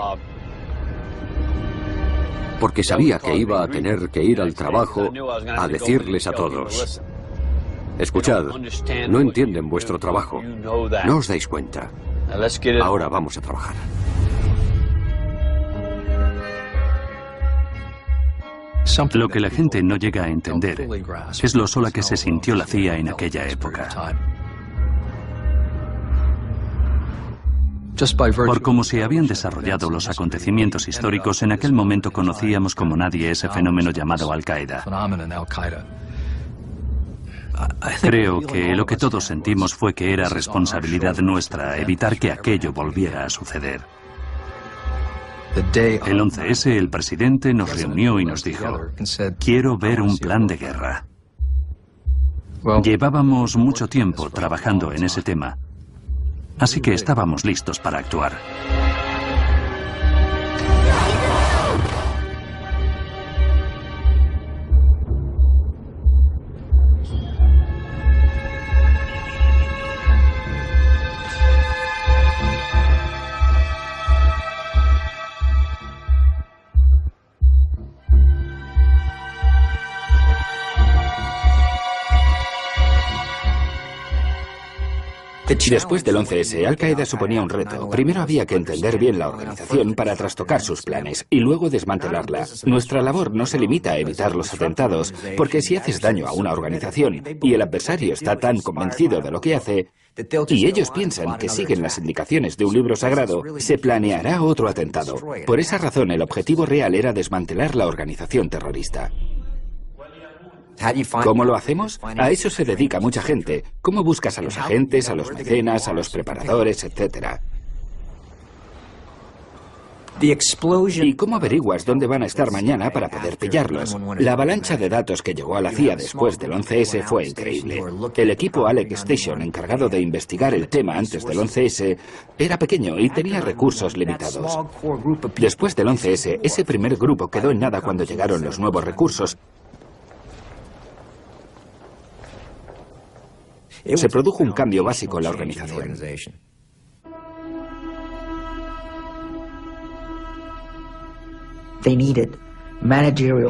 H: porque sabía que iba a tener que ir al trabajo a decirles a todos: escuchad, no entienden vuestro trabajo, no os dais cuenta. Ahora vamos a trabajar.
G: Lo que la gente no llega a entender es lo sola que se sintió la CIA en aquella época. Por cómo se habían desarrollado los acontecimientos históricos, en aquel momento conocíamos como nadie ese fenómeno llamado Al-Qaeda. Creo que lo que todos sentimos fue que era responsabilidad nuestra evitar que aquello volviera a suceder. El 11S, el presidente nos reunió y nos dijo: quiero ver un plan de guerra. Llevábamos mucho tiempo trabajando en ese tema, así que estábamos listos para actuar.
O: Después del 11S, Al-Qaeda suponía un reto. Primero había que entender bien la organización para trastocar sus planes y luego desmantelarla. Nuestra labor no se limita a evitar los atentados, porque si haces daño a una organización y el adversario está tan convencido de lo que hace, y ellos piensan que siguen las indicaciones de un libro sagrado, se planeará otro atentado. Por esa razón, el objetivo real era desmantelar la organización terrorista. ¿Cómo lo hacemos? A eso se dedica mucha gente. ¿Cómo buscas a los agentes, a los mecenas, a los preparadores, etcétera? ¿Y cómo averiguas dónde van a estar mañana para poder pillarlos? La avalancha de datos que llegó a la CIA después del 11S fue increíble. El equipo Alec Station, encargado de investigar el tema antes del 11S, era pequeño y tenía recursos limitados. Después del 11S, ese primer grupo quedó en nada cuando llegaron los nuevos recursos. Se produjo un cambio básico en la organización.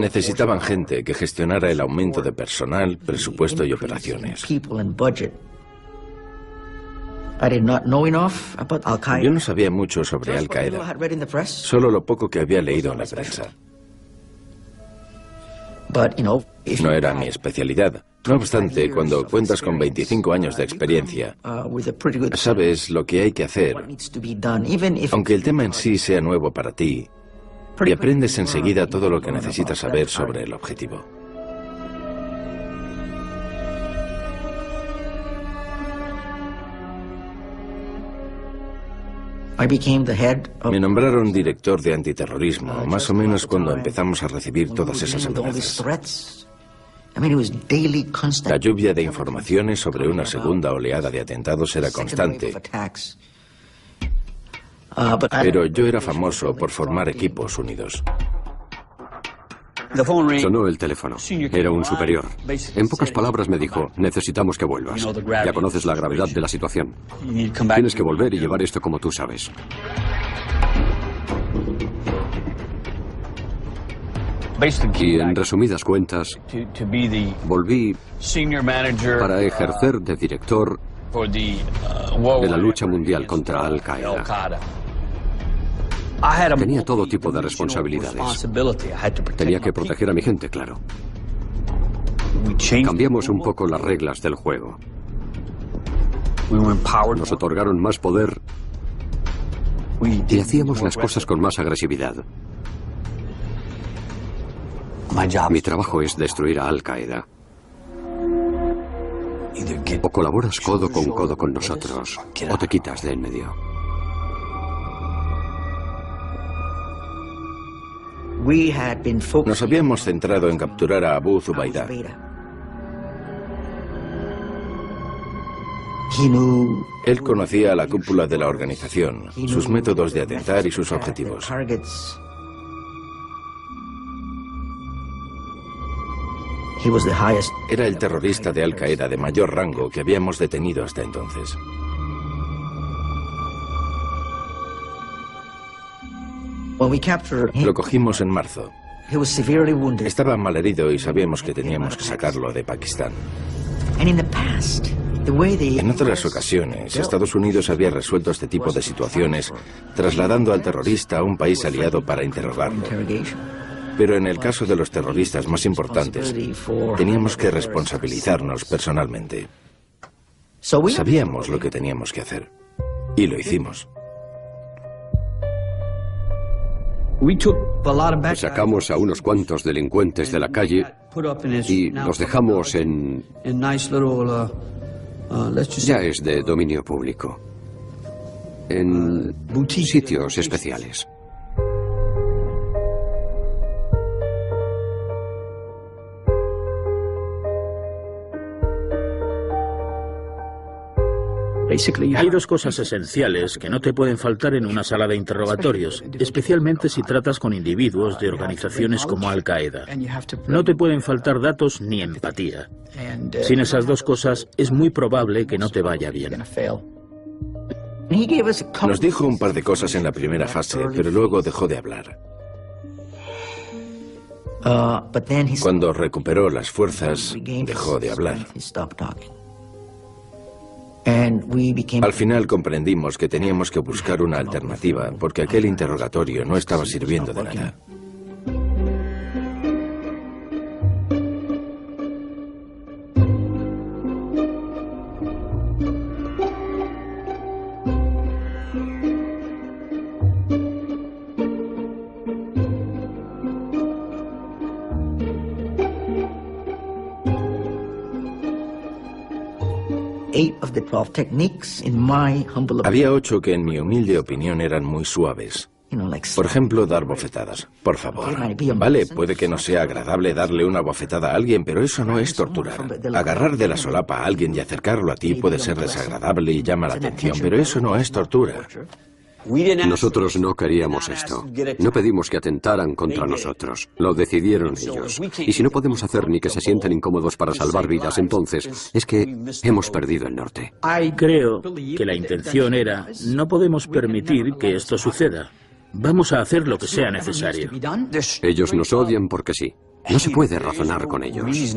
R: Necesitaban gente que gestionara el aumento de personal, presupuesto y operaciones. Yo no sabía mucho sobre Al-Qaeda, solo lo poco que había leído en la prensa. No era mi especialidad. No obstante, cuando cuentas con 25 años de experiencia, sabes lo que hay que hacer, aunque el tema en sí sea nuevo para ti, y aprendes enseguida todo lo que necesitas saber sobre el objetivo. Me nombraron director de antiterrorismo, más o menos cuando empezamos a recibir todas esas amenazas. La lluvia de informaciones sobre una segunda oleada de atentados era constante. Pero yo era famoso por formar equipos unidos.
H: Sonó el teléfono. Era un superior. En pocas palabras me dijo: necesitamos que vuelvas. Ya conoces la gravedad de la situación. Tienes que volver y llevar esto como tú sabes. Y en resumidas cuentas, volví para ejercer de director de la lucha mundial contra Al-Qaeda. Tenía todo tipo de responsabilidades. Tenía que proteger a mi gente, claro. Cambiamos un poco las reglas del juego. Nos otorgaron más poder y hacíamos las cosas con más agresividad. Mi trabajo es destruir a Al-Qaeda. O colaboras codo con nosotros, o te quitas de en medio.
R: Nos habíamos centrado en capturar a Abu Zubaydah. Él conocía a la cúpula de la organización, sus métodos de atentar y sus objetivos. Era el terrorista de Al-Qaeda de mayor rango que habíamos detenido hasta entonces. Lo cogimos en marzo. Estaba malherido y sabíamos que teníamos que sacarlo de Pakistán. En otras ocasiones, Estados Unidos había resuelto este tipo de situaciones trasladando al terrorista a un país aliado para interrogarlo. Pero en el caso de los terroristas más importantes, teníamos que responsabilizarnos personalmente. Sabíamos lo que teníamos que hacer. Y lo hicimos.
H: Sacamos a unos cuantos delincuentes de la calle y los dejamos en... Ya es de dominio público. En sitios especiales.
P: Hay dos cosas esenciales que no te pueden faltar en una sala de interrogatorios, especialmente si tratas con individuos de organizaciones como Al-Qaeda. No te pueden faltar datos ni empatía. Sin esas dos cosas, es muy probable que no te vaya bien.
R: Nos dijo un par de cosas en la primera fase, pero luego dejó de hablar. Cuando recuperó las fuerzas, dejó de hablar. Al final comprendimos que teníamos que buscar una alternativa, porque aquel interrogatorio no estaba sirviendo de nada. Había 8 que en mi humilde opinión eran muy suaves. Por ejemplo, dar bofetadas. Por favor. Vale, puede que no sea agradable darle una bofetada a alguien, pero eso no es torturar. Agarrar de la solapa a alguien y acercarlo a ti puede ser desagradable y llama la atención, pero eso no es tortura.
H: Nosotros no queríamos esto. No pedimos que atentaran contra nosotros. Lo decidieron ellos. Y si no podemos hacer ni que se sientan incómodos para salvar vidas, entonces es que hemos perdido el norte.
P: Creo que la intención era, no podemos permitir que esto suceda. Vamos a hacer lo que sea necesario.
H: Ellos nos odian porque sí. No se puede razonar con ellos.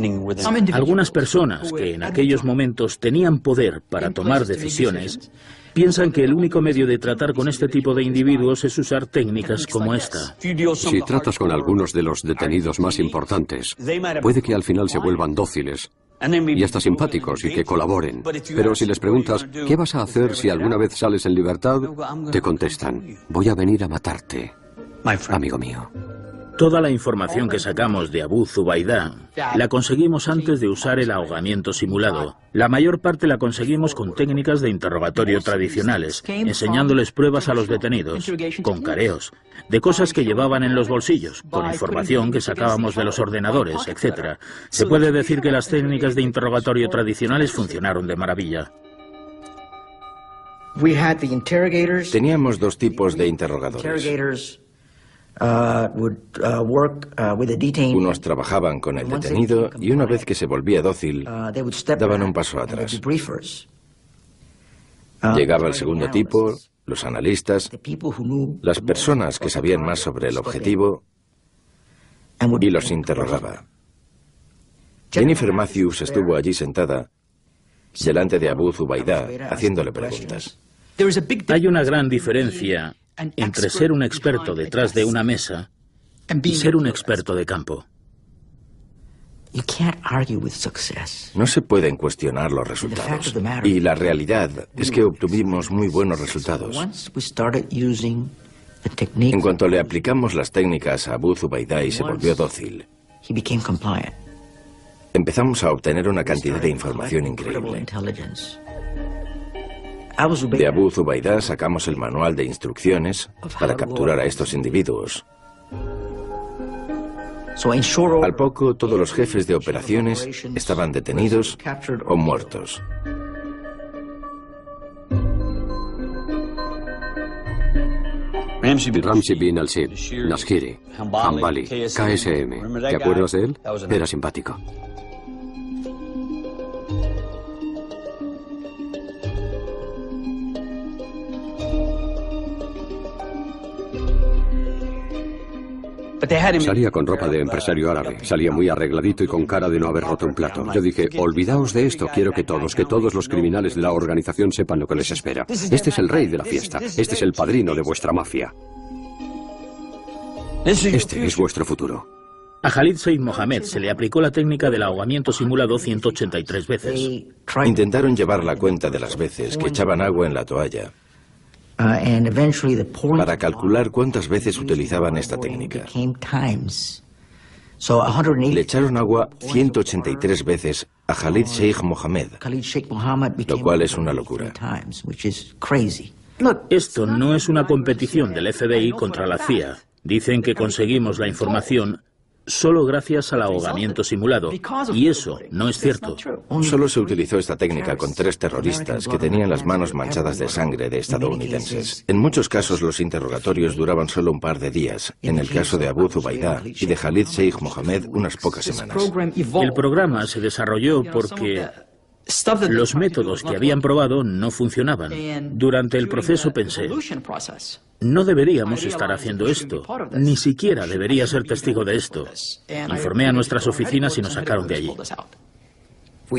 P: Algunas personas que en aquellos momentos tenían poder para tomar decisiones piensan que el único medio de tratar con este tipo de individuos es usar técnicas como esta.
H: Si tratas con algunos de los detenidos más importantes, puede que al final se vuelvan dóciles y hasta simpáticos y que colaboren. Pero si les preguntas, ¿qué vas a hacer si alguna vez sales en libertad?, te contestan, voy a venir a matarte, amigo mío.
P: Toda la información que sacamos de Abu Zubaydah la conseguimos antes de usar el ahogamiento simulado. La mayor parte la conseguimos con técnicas de interrogatorio tradicionales, enseñándoles pruebas a los detenidos, con careos, de cosas que llevaban en los bolsillos, con información que sacábamos de los ordenadores, etc. Se puede decir que las técnicas de interrogatorio tradicionales funcionaron de maravilla.
R: Teníamos 2 tipos de interrogadores. Unos trabajaban con el detenido y una vez que se volvía dócil, daban un paso atrás. Llegaba el segundo tipo, los analistas, las personas que sabían más sobre el objetivo, y los interrogaba. Jennifer Matthews estuvo allí sentada, delante de Abu Zubaydah, haciéndole preguntas.
P: Hay una gran diferencia entre ser un experto detrás de una mesa y ser un experto de campo.
R: No se pueden cuestionar los resultados. Y la realidad es que obtuvimos muy buenos resultados. En cuanto le aplicamos las técnicas a Abu Zubaydah y se volvió dócil, empezamos a obtener una cantidad de información increíble. De Abu Zubaydah sacamos el manual de instrucciones para capturar a estos individuos. Al poco, todos los jefes de operaciones estaban detenidos o muertos.
H: Ramzi bin al-Sid, Nashiri, Hanbali, KSM. ¿Te acuerdas de él? Era simpático. Salía con ropa de empresario árabe, salía muy arregladito y con cara de no haber roto un plato. Yo dije, olvidaos de esto, quiero que todos los criminales de la organización sepan lo que les espera. Este es el rey de la fiesta, este es el padrino de vuestra mafia. Este es vuestro futuro.
P: A Khalid Sheikh Mohammed se le aplicó la técnica del ahogamiento simulado 183 veces.
R: Intentaron llevar la cuenta de las veces que echaban agua en la toalla para calcular cuántas veces utilizaban esta técnica. Le echaron agua 183 veces a Khalid Sheikh Mohammed, lo cual es una locura.
P: Esto no es una competición del FBI contra la CIA. Dicen que conseguimos la información solo gracias al ahogamiento simulado, y eso no es cierto.
R: Solo se utilizó esta técnica con 3 terroristas que tenían las manos manchadas de sangre de estadounidenses. En muchos casos los interrogatorios duraban solo un par de días, en el caso de Abu Zubaydah y de Khalid Sheikh Mohammed unas pocas semanas.
P: El programa se desarrolló porque los métodos que habían probado no funcionaban. Durante el proceso pensé, no deberíamos estar haciendo esto, ni siquiera debería ser testigo de esto. Informé a nuestras oficinas y nos sacaron de allí.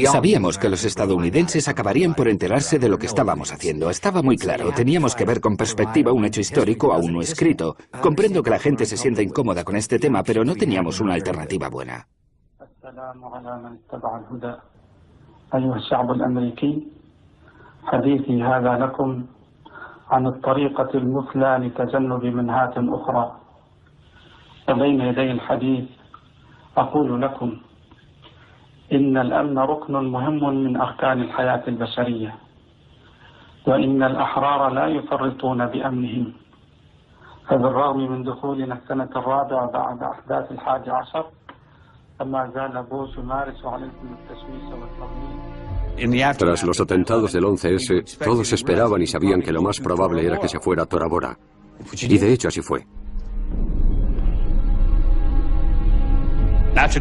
O: Sabíamos que los estadounidenses acabarían por enterarse de lo que estábamos haciendo. Estaba muy claro, teníamos que ver con perspectiva un hecho histórico aún no escrito. Comprendo que la gente se sienta incómoda con este tema, pero no teníamos una alternativa buena.
S: أيها الشعب الأمريكي حديثي هذا لكم عن الطريقة المثلى لتجنب منهات أخرى وبين يدي الحديث أقول لكم إن الأمن ركن مهم من أركان الحياة البشرية وإن الأحرار لا يفرطون بأمنهم فبالرغم من دخولنا السنة الرابعة بعد أحداث 11
H: Tras los atentados del 11S, todos esperaban y sabían que lo más probable era que se fuera Tora Bora. Y de hecho así fue.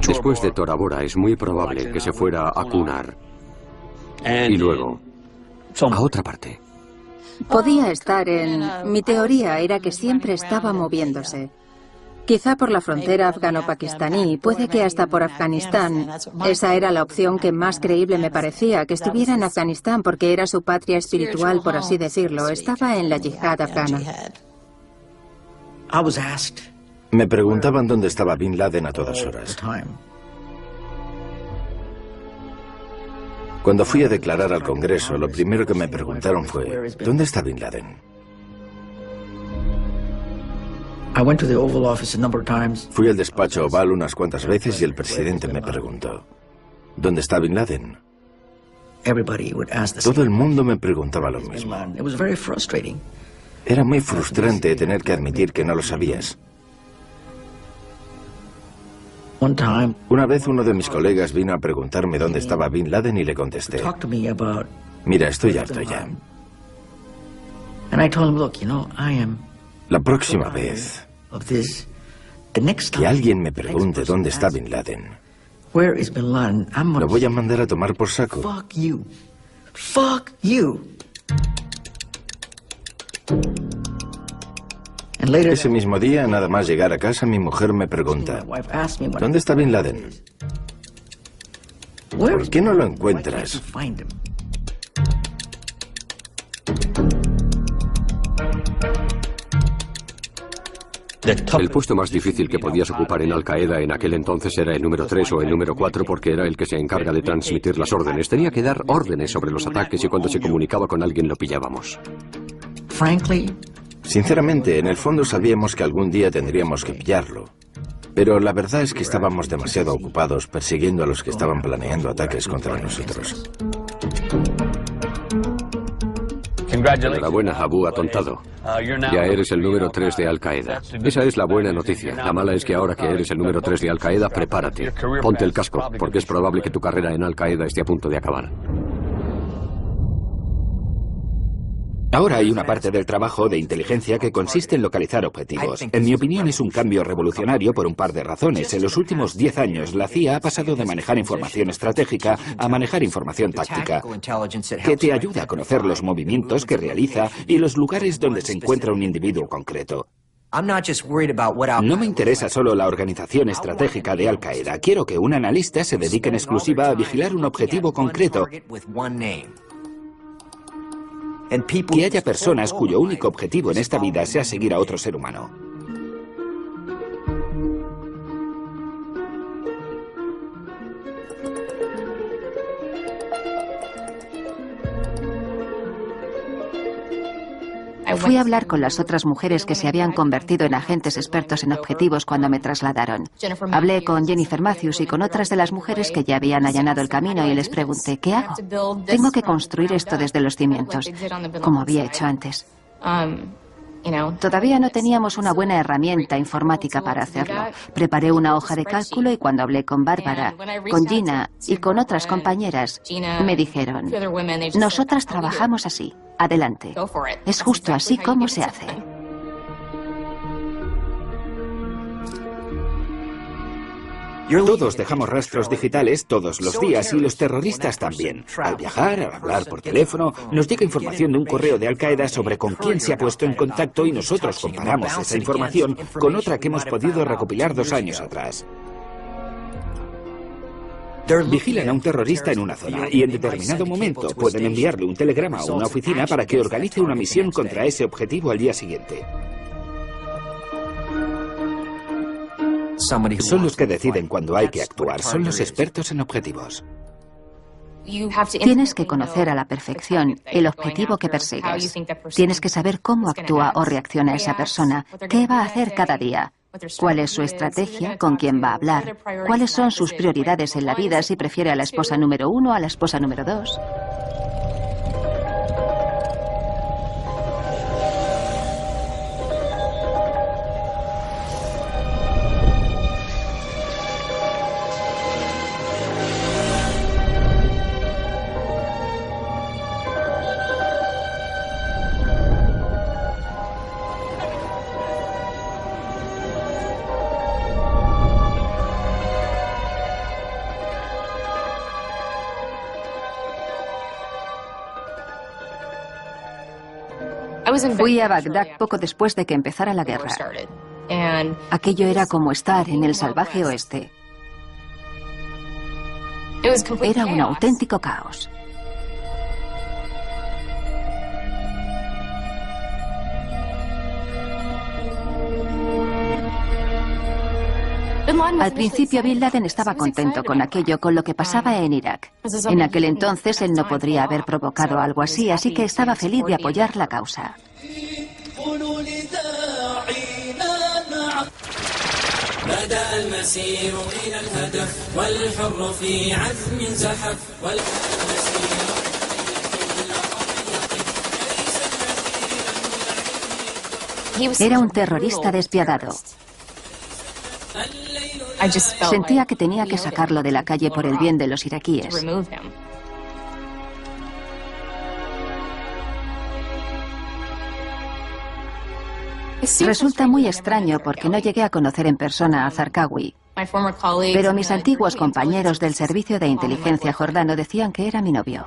H: Después de Tora Bora es muy probable que se fuera a Kunar. Y luego a otra parte.
F: Podía estar en... Mi teoría era que siempre estaba moviéndose. Quizá por la frontera afgano-pakistaní, puede que hasta por Afganistán. Esa era la opción que más creíble me parecía, que estuviera en Afganistán porque era su patria espiritual, por así decirlo. Estaba en la yihad afgana.
R: Me preguntaban dónde estaba Bin Laden a todas horas. Cuando fui a declarar al Congreso, lo primero que me preguntaron fue, ¿dónde está Bin Laden? Fui al despacho Oval unas cuantas veces y el presidente me preguntó, ¿dónde está Bin Laden? Todo el mundo me preguntaba lo mismo. Era muy frustrante tener que admitir que no lo sabías. Una vez uno de mis colegas vino a preguntarme dónde estaba Bin Laden y le contesté, mira, estoy harto ya. La próxima vez que alguien me pregunte dónde está Bin Laden, lo voy a mandar a tomar por saco. Ese mismo día, nada más llegar a casa, mi mujer me pregunta, ¿dónde está Bin Laden? ¿Por qué no lo encuentras?
H: El puesto más difícil que podías ocupar en Al-Qaeda en aquel entonces era el número 3 o el número 4 porque era el que se encarga de transmitir las órdenes. Tenía que dar órdenes sobre los ataques y cuando se comunicaba con alguien lo pillábamos.
R: Sinceramente, en el fondo sabíamos que algún día tendríamos que pillarlo. Pero la verdad es que estábamos demasiado ocupados persiguiendo a los que estaban planeando ataques contra nosotros.
H: Enhorabuena, Abu Atontado. Ya eres el número 3 de Al-Qaeda. Esa es la buena noticia. La mala es que ahora que eres el número 3 de Al-Qaeda, prepárate. Ponte el casco, porque es probable que tu carrera en Al-Qaeda esté a punto de acabar.
O: Ahora hay una parte del trabajo de inteligencia que consiste en localizar objetivos. En mi opinión es un cambio revolucionario por un par de razones. En los últimos 10 años la CIA ha pasado de manejar información estratégica a manejar información táctica, que te ayuda a conocer los movimientos que realiza y los lugares donde se encuentra un individuo concreto. No me interesa solo la organización estratégica de Al-Qaeda. Quiero que un analista se dedique en exclusiva a vigilar un objetivo concreto. Que haya personas cuyo único objetivo en esta vida sea seguir a otro ser humano.
N: Fui a hablar con las otras mujeres que se habían convertido en agentes expertos en objetivos cuando me trasladaron. Hablé con Jennifer Matthews y con otras de las mujeres que ya habían allanado el camino y les pregunté, ¿qué hago? Tengo que construir esto desde los cimientos, como había hecho antes. Todavía no teníamos una buena herramienta informática para hacerlo. Preparé una hoja de cálculo y cuando hablé con Bárbara, con Gina y con otras compañeras, me dijeron, nosotras trabajamos así. Adelante. Es justo así como se hace.
O: Todos dejamos rastros digitales todos los días y los terroristas también. Al viajar, al hablar por teléfono, nos llega información de un correo de Al-Qaeda sobre con quién se ha puesto en contacto y nosotros comparamos esa información con otra que hemos podido recopilar 2 años atrás. Vigilan a un terrorista en una zona y en determinado momento pueden enviarle un telegrama a una oficina para que organice una misión contra ese objetivo al día siguiente. Son los que deciden cuándo hay que actuar, son los expertos en objetivos.
N: Tienes que conocer a la perfección el objetivo que persigues. Tienes que saber cómo actúa o reacciona esa persona, qué va a hacer cada día, cuál es su estrategia, con quién va a hablar, cuáles son sus prioridades en la vida, si prefiere a la esposa número 1 o a la esposa número 2. Fui a Bagdad poco después de que empezara la guerra. Aquello era como estar en el salvaje oeste. Era un auténtico caos. Al principio Bin Laden estaba contento con aquello, con lo que pasaba en Irak. En aquel entonces él no podría haber provocado algo así, así que estaba feliz de apoyar la causa. Era un terrorista despiadado. Sentía que tenía que sacarlo de la calle por el bien de los iraquíes. Resulta muy extraño porque no llegué a conocer en persona a Zarqawi, pero mis antiguos compañeros del servicio de inteligencia jordano decían que era mi novio.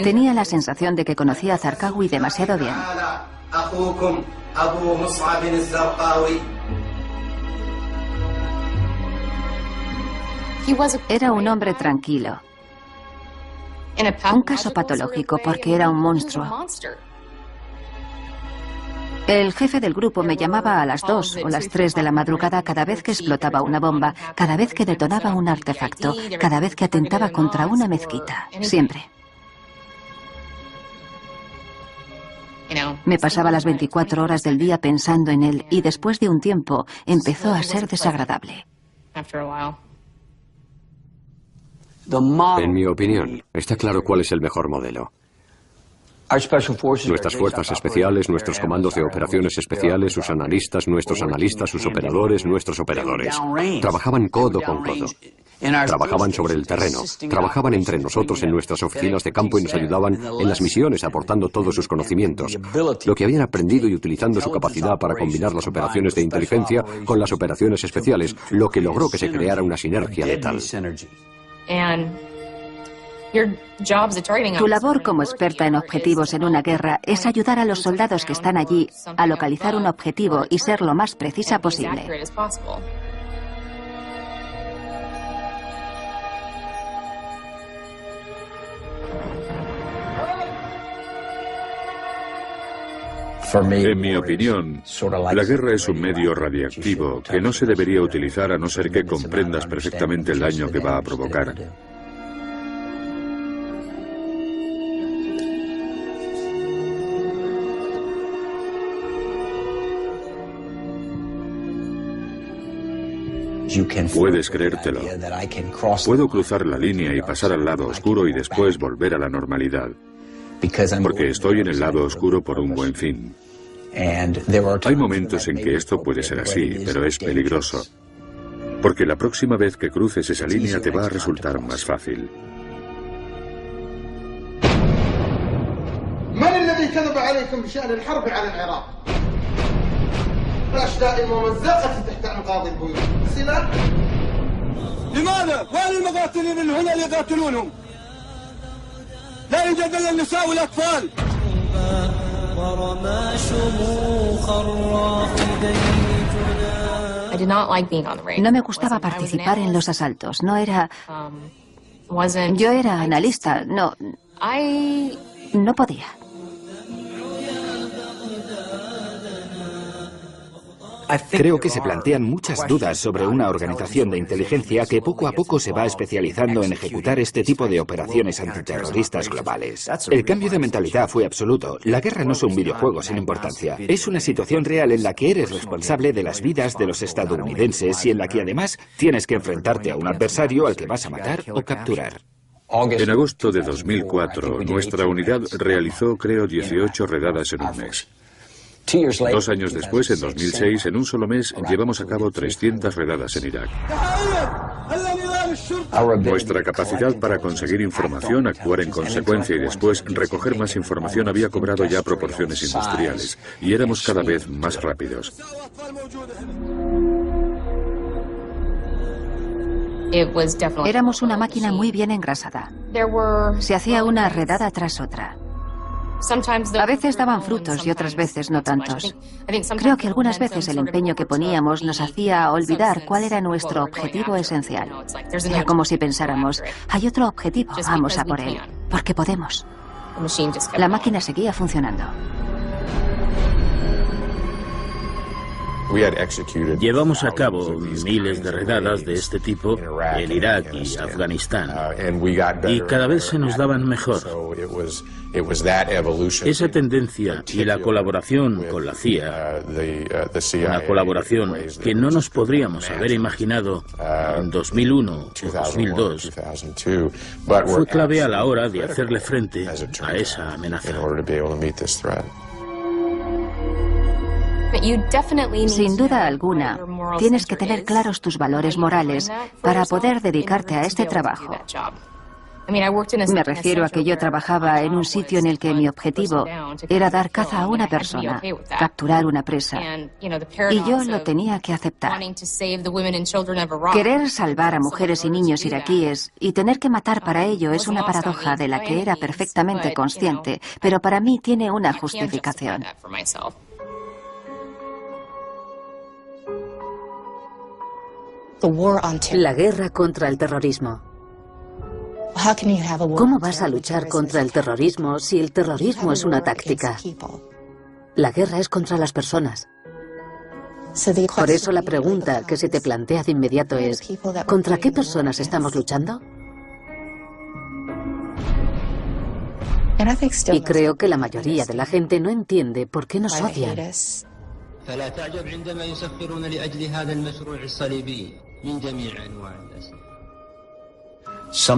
N: Tenía la sensación de que conocía a Zarqawi demasiado bien. Era un hombre tranquilo. Un caso patológico porque era un monstruo. El jefe del grupo me llamaba a las 2 o las 3 de la madrugada cada vez que explotaba una bomba, cada vez que detonaba un artefacto, cada vez que atentaba contra una mezquita. Siempre. Me pasaba las 24 horas del día pensando en él y después de un tiempo empezó a ser desagradable.
H: En mi opinión, está claro cuál es el mejor modelo. Nuestras fuerzas especiales, nuestros comandos de operaciones especiales, sus analistas, nuestros analistas, sus operadores, nuestros operadores. Trabajaban codo con codo. Trabajaban sobre el terreno. Trabajaban entre nosotros en nuestras oficinas de campo y nos ayudaban en las misiones aportando todos sus conocimientos, lo que habían aprendido y utilizando su capacidad para combinar las operaciones de inteligencia con las operaciones especiales, lo que logró que se creara una sinergia letal.
N: Tu labor como experta en objetivos en una guerra es ayudar a los soldados que están allí a localizar un objetivo y ser lo más precisa posible.
T: En mi opinión, la guerra es un medio radiactivo que no se debería utilizar a no ser que comprendas perfectamente el daño que va a provocar. Puedes creértelo. Puedo cruzar la línea y pasar al lado oscuro y después volver a la normalidad. Porque estoy en el lado oscuro por un buen fin. Hay momentos en que esto puede ser así, pero es peligroso. Porque la próxima vez que cruces esa línea te va a resultar más fácil.
N: No me gustaba participar en los asaltos, no era... Yo era analista, no podía.
O: Creo que se plantean muchas dudas sobre una organización de inteligencia que poco a poco se va especializando en ejecutar este tipo de operaciones antiterroristas globales. El cambio de mentalidad fue absoluto. La guerra no es un videojuego sin importancia. Es una situación real en la que eres responsable de las vidas de los estadounidenses y en la que además tienes que enfrentarte a un adversario al que vas a matar o capturar.
T: En agosto de 2004, nuestra unidad realizó, creo, 18 redadas en un mes. 2 años después, en 2006, en un solo mes, llevamos a cabo 300 redadas en Irak. Nuestra capacidad para conseguir información, actuar en consecuencia y después recoger más información había cobrado ya proporciones industriales, y éramos cada vez más rápidos.
N: Éramos una máquina muy bien engrasada. Se hacía una redada tras otra. A veces daban frutos y otras veces no tantos. Creo que algunas veces el empeño que poníamos nos hacía olvidar cuál era nuestro objetivo esencial. Era como si pensáramos, hay otro objetivo, vamos a por él, porque podemos. La máquina seguía funcionando.
P: Llevamos a cabo miles de redadas de este tipo en Irak y Afganistán, y cada vez se nos daban mejor. Esa tendencia y la colaboración con la CIA, una colaboración que no nos podríamos haber imaginado en 2001 o 2002, fue clave a la hora de hacerle frente a esa amenaza.
N: Sin duda alguna, tienes que tener claros tus valores morales para poder dedicarte a este trabajo. Me refiero a que yo trabajaba en un sitio en el que mi objetivo era dar caza a una persona, capturar una presa, y yo lo tenía que aceptar. Querer salvar a mujeres y niños iraquíes y tener que matar para ello es una paradoja de la que era perfectamente consciente, pero para mí tiene una justificación.
C: La guerra contra el terrorismo. ¿Cómo vas a luchar contra el terrorismo si el terrorismo es una táctica? La guerra es contra las personas. Por eso la pregunta que se te plantea de inmediato es, ¿contra qué personas estamos luchando? Y creo que la mayoría de la gente no entiende por qué nos odian.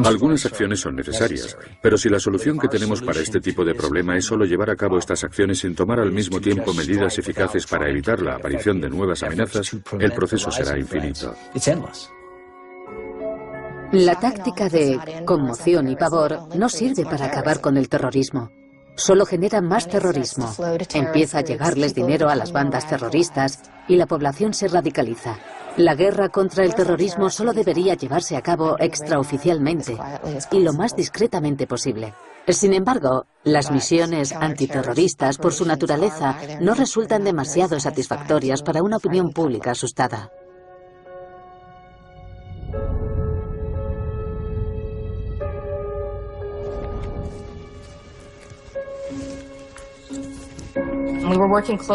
T: Algunas acciones son necesarias, pero si la solución que tenemos para este tipo de problema es solo llevar a cabo estas acciones sin tomar al mismo tiempo medidas eficaces para evitar la aparición de nuevas amenazas, el proceso será infinito.
C: La táctica de conmoción y pavor no sirve para acabar con el terrorismo. Solo genera más terrorismo. Empieza a llegarles dinero a las bandas terroristas y la población se radicaliza. La guerra contra el terrorismo solo debería llevarse a cabo extraoficialmente y lo más discretamente posible. Sin embargo, las misiones antiterroristas, por su naturaleza, no resultan demasiado satisfactorias para una opinión pública asustada.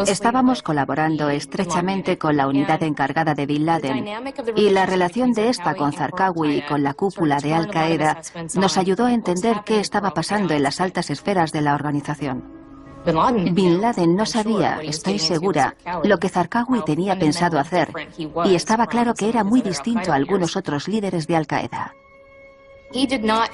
N: Estábamos colaborando estrechamente con la unidad encargada de Bin Laden y la relación de esta con Zarqawi y con la cúpula de Al Qaeda nos ayudó a entender qué estaba pasando en las altas esferas de la organización. Bin Laden no sabía, estoy segura, lo que Zarqawi tenía pensado hacer y estaba claro que era muy distinto a algunos otros líderes de Al Qaeda.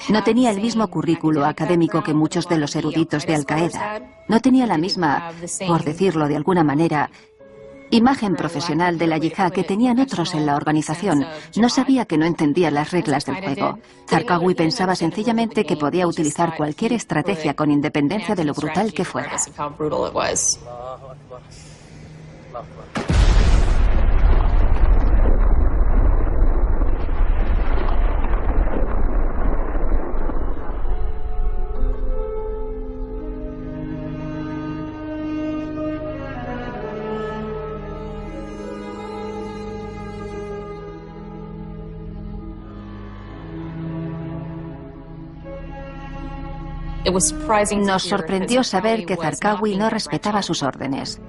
N: No tenía el mismo currículo académico que muchos de los eruditos de Al Qaeda. No tenía la misma, por decirlo de alguna manera, imagen profesional de la yihad que tenían otros en la organización. No sabía que no entendía las reglas del juego. Zarqawi pensaba sencillamente que podía utilizar cualquier estrategia con independencia de lo brutal que fuera. Nos sorprendió saber que Zarqawi no respetaba sus órdenes.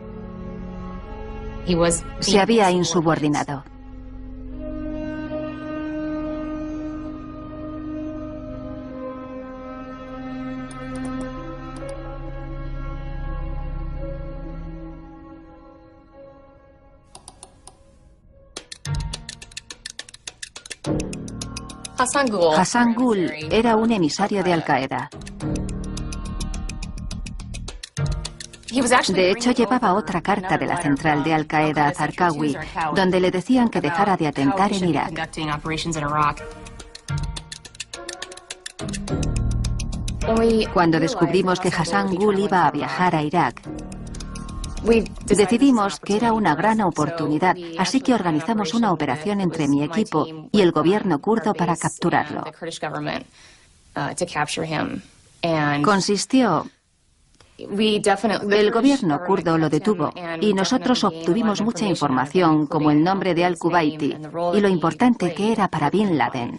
N: Se había insubordinado. Hassan Ghul era un emisario de Al Qaeda. De hecho, llevaba otra carta de la central de Al Qaeda a Zarqawi, donde le decían que dejara de atentar en Irak. Cuando descubrimos que Hassan Ghul iba a viajar a Irak, decidimos que era una gran oportunidad, así que organizamos una operación entre mi equipo y el gobierno kurdo para capturarlo. Consistió... El gobierno kurdo lo detuvo y nosotros obtuvimos mucha información, como el nombre de Al-Kuwaiti y lo importante que era para Bin Laden.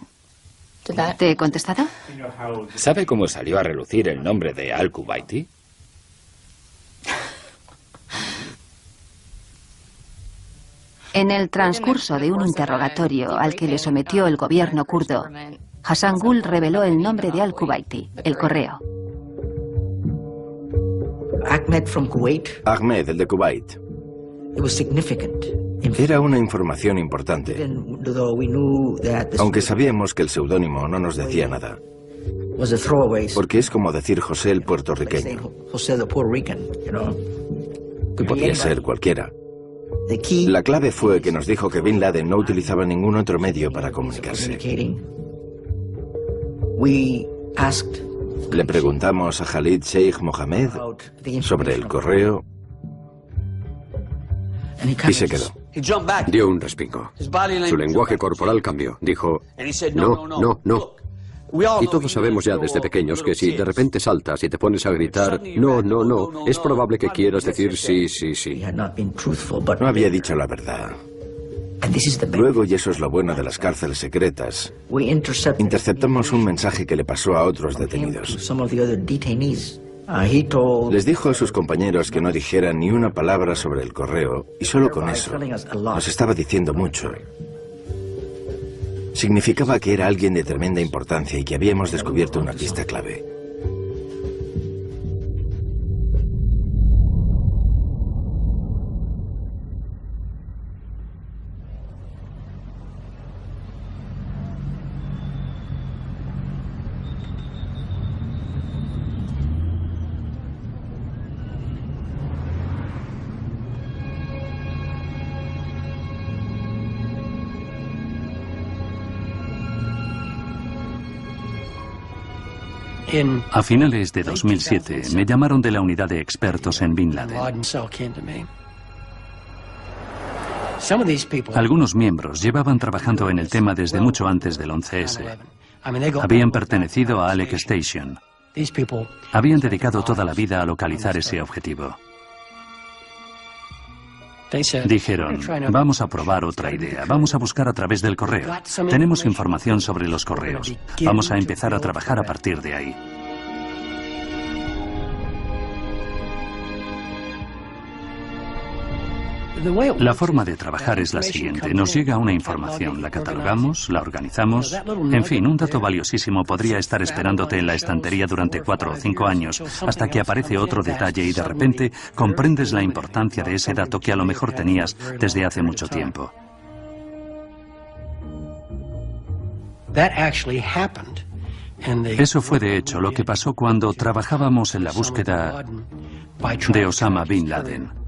N: ¿Te he contestado?
O: ¿Sabe cómo salió a relucir el nombre de Al-Kuwaiti?
N: En el transcurso de un interrogatorio al que le sometió el gobierno kurdo, Hassan Ghul reveló el nombre de Al-Kuwaiti, el correo.
R: Ahmed, el de Kuwait. Era una información importante, aunque sabíamos que el seudónimo no nos decía nada. Porque es como decir José el puertorriqueño. Podía ser cualquiera. La clave fue que nos dijo que Bin Laden no utilizaba ningún otro medio para comunicarse. Le preguntamos a Khalid Sheikh Mohammed sobre el correo y se quedó.
H: Dio un respingo. Su lenguaje corporal cambió. Dijo, no, no, no. Y todos sabemos ya desde pequeños que si de repente saltas y te pones a gritar, no, no, no, es probable que quieras decir sí, sí, sí.
R: No había dicho la verdad. Luego, y eso es lo bueno de las cárceles secretas, interceptamos un mensaje que le pasó a otros detenidos. Les dijo a sus compañeros que no dijeran ni una palabra sobre el correo, y solo con eso nos estaba diciendo mucho. Significaba que era alguien de tremenda importancia y que habíamos descubierto una pista clave.
G: A finales de 2007 me llamaron de la unidad de expertos en Bin Laden. Algunos miembros llevaban trabajando en el tema desde mucho antes del 11S. Habían pertenecido a Alec Station. Habían dedicado toda la vida a localizar ese objetivo. Dijeron, vamos a probar otra idea, vamos a buscar a través del correo. Tenemos información sobre los correos. Vamos a empezar a trabajar a partir de ahí. La forma de trabajar es la siguiente. Nos llega una información, la catalogamos, la organizamos. En fin, un dato valiosísimo podría estar esperándote en la estantería durante 4 o 5 años, hasta que aparece otro detalle y de repente comprendes la importancia de ese dato que a lo mejor tenías desde hace mucho tiempo. Eso fue de hecho lo que pasó cuando trabajábamos en la búsqueda de Osama Bin Laden.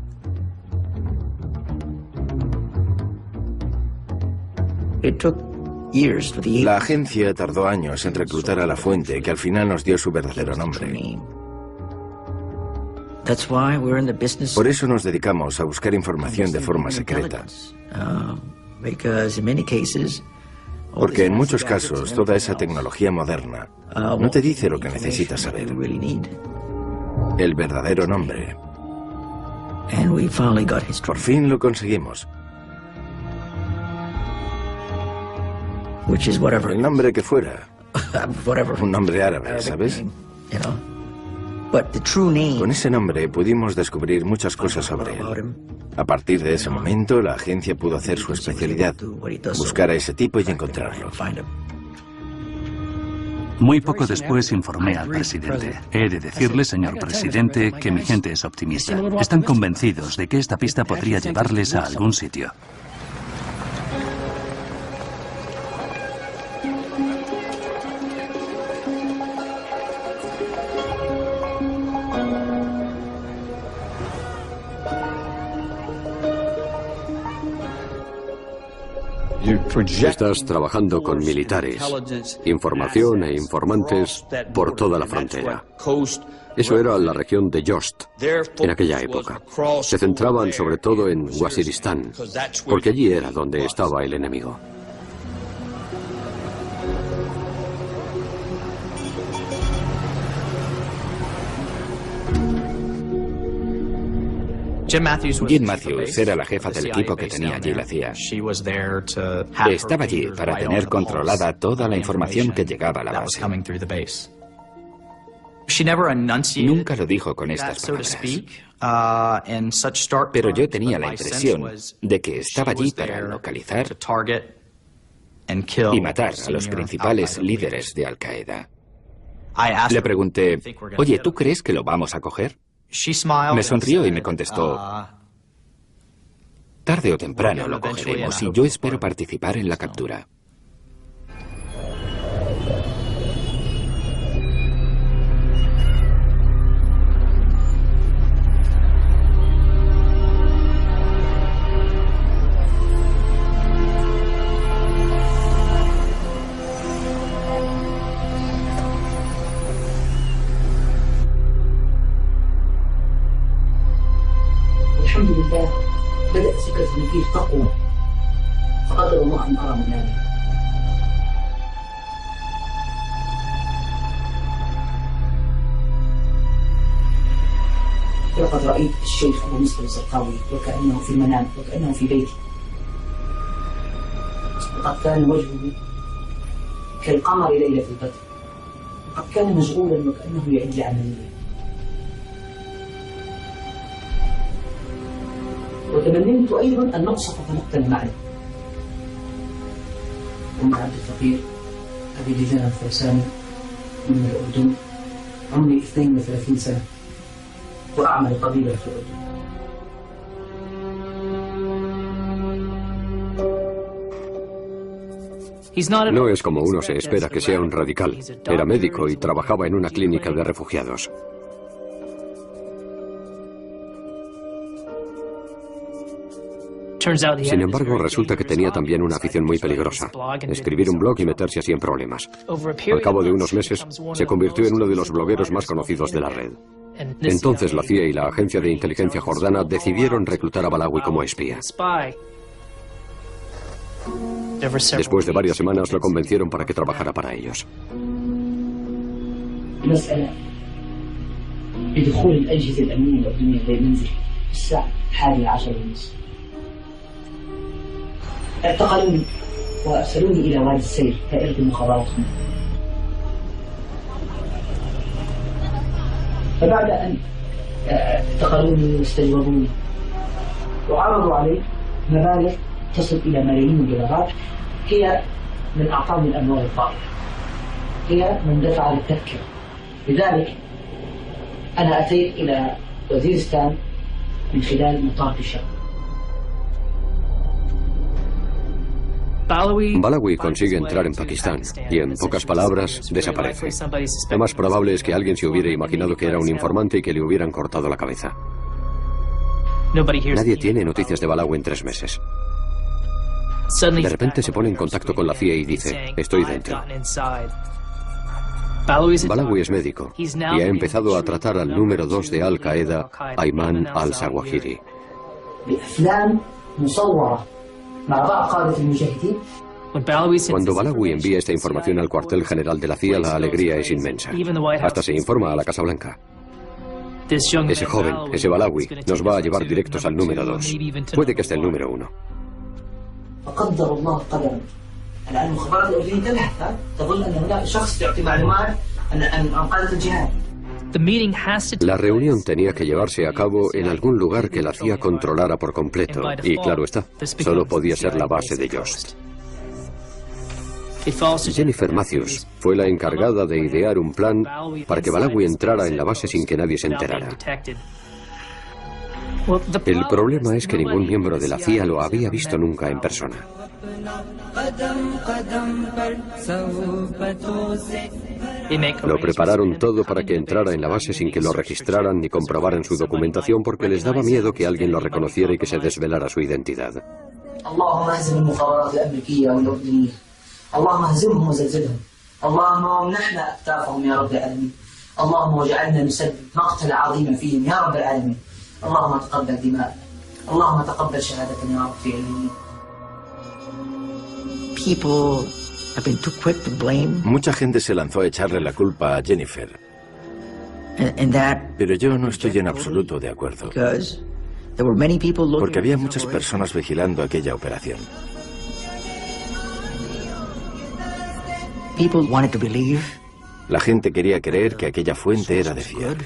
R: La agencia tardó años en reclutar a la fuente que al final nos dio su verdadero nombre. Por eso nos dedicamos a buscar información de forma secreta. Porque en muchos casos toda esa tecnología moderna no te dice lo que necesitas saber. El verdadero nombre. Por fin lo conseguimos. El nombre que fuera. Un nombre árabe, ¿sabes? Con ese nombre pudimos descubrir muchas cosas sobre él. A partir de ese momento, la agencia pudo hacer su especialidad, buscar a ese tipo y encontrarlo.
G: Muy poco después informé al presidente. He de decirle, señor presidente, que mi gente es optimista. Están convencidos de que esta pista podría llevarles a algún sitio.
H: Estás trabajando con militares, información e informantes por toda la frontera. Eso era la región de Yost en aquella época. Se centraban sobre todo en Waziristán, porque allí era donde estaba el enemigo.
O: Jim Matthews era la jefa del equipo que tenía allí la CIA. Estaba allí para tener controlada toda la información que llegaba a la base. Nunca lo dijo con estas palabras. Pero yo tenía la impresión de que estaba allí para localizar y matar a los principales líderes de Al-Qaeda. Le pregunté, oye, ¿tú crees que lo vamos a coger? Me sonrió y me contestó, tarde o temprano lo cogeremos y yo espero participar en la captura.
U: الحمد لله بدأ ثقتي فيه تقوى فقدر الله أن أرى منامي. لقد رأيت الشيخ أبو مسلم الزرقاوي وكأنه في المنام وكأنه في بيتي. وقد كان وجهه كالقمر ليلة البدر. وقد كان مشغولا وكأنه يعد لعملية. وتمنيت أيضا أن نقصف فنقتل معا. أم عبد الفقير أبي لجان الفرساني من الأردن، عمري 32 سنة وأعمل طبيبا في الأردن.
H: No es como uno se espera que sea un radical. Era médico y trabajaba en una clínica de refugiados. Sin embargo, resulta que tenía también una afición muy peligrosa: escribir un blog y meterse así en problemas. Al cabo de unos meses, se convirtió en uno de los blogueros más conocidos de la red. Entonces la CIA y la Agencia de Inteligencia Jordana decidieron reclutar a Balawi como espía. Después de varias semanas lo convencieron para que trabajara para ellos.
U: اعتقلوني وأرسلوني إلى وادي السير دائرة مخابراتهم. فبعد أن اعتقلوني واستجوبوني وعرضوا علي مبالغ تصل إلى ملايين الدولارات، هي من أعطاني الأموال الطائلة، هي من دفع للتذكرة. لذلك أنا أتيت إلى وزيرستان من خلال مطار الشرق.
H: Balawi consigue entrar en Pakistán y, en pocas palabras, desaparece. Lo más probable es que alguien se hubiera imaginado que era un informante y que le hubieran cortado la cabeza. Nadie tiene noticias de Balawi en 3 meses. De repente se pone en contacto con la CIA y dice: estoy dentro. Balawi es médico y ha empezado a tratar al número 2 de Al-Qaeda, Ayman al-Zawahiri. Cuando Balawi envía esta información al cuartel general de la CIA, la alegría es inmensa. Hasta se informa a la Casa Blanca. Ese joven, ese Balawi, nos va a llevar directos al número 2. Puede que esté el número 1. La reunión tenía que llevarse a cabo en algún lugar que la CIA controlara por completo, y claro está, solo podía ser la base de Yost. Jennifer Matthews fue la encargada de idear un plan para que Balawi entrara en la base sin que nadie se enterara. El problema es que ningún miembro de la CIA lo había visto nunca en persona. Lo prepararon todo para que entrara en la base sin que lo registraran ni comprobaran su documentación, porque les daba miedo que alguien lo reconociera y que se desvelara su identidad.
R: Mucha gente se lanzó a echarle la culpa a Jennifer. Pero yo no estoy en absoluto de acuerdo. Porque había muchas personas vigilando aquella operación. La gente quería creer que aquella fuente era de fiar.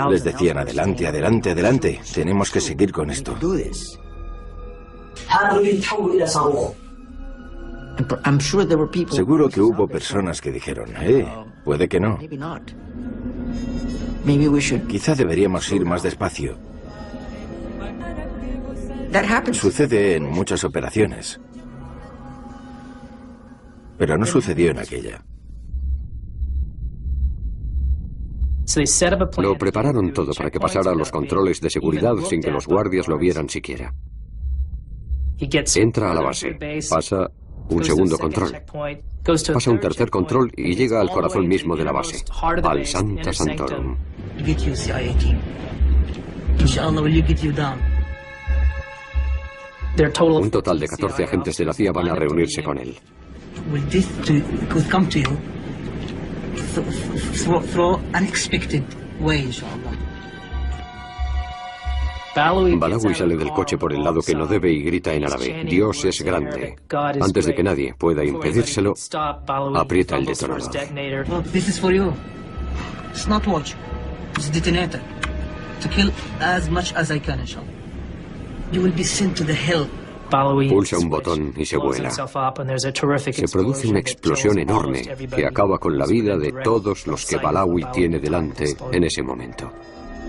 R: Les decían: adelante, adelante, adelante, tenemos que seguir con esto. Seguro que hubo personas que dijeron: puede que no. Quizá deberíamos ir más despacio. Sucede en muchas operaciones, pero no sucedió en aquella.
H: Lo prepararon todo para que pasara los controles de seguridad sin que los guardias lo vieran siquiera. Entra a la base, pasa un segundo control, pasa un tercer control y llega al corazón mismo de la base, al Sancta Sanctorum. Un total de 14 agentes de la CIA van a reunirse con él. Balawi sale del coche por el lado que no debe y grita en árabe: Dios es grande. Antes de que nadie pueda impedírselo, aprieta el detonador. Pulsa un botón y se vuela. Se produce una explosión enorme que acaba con la vida de todos los que Balawi tiene delante en ese momento.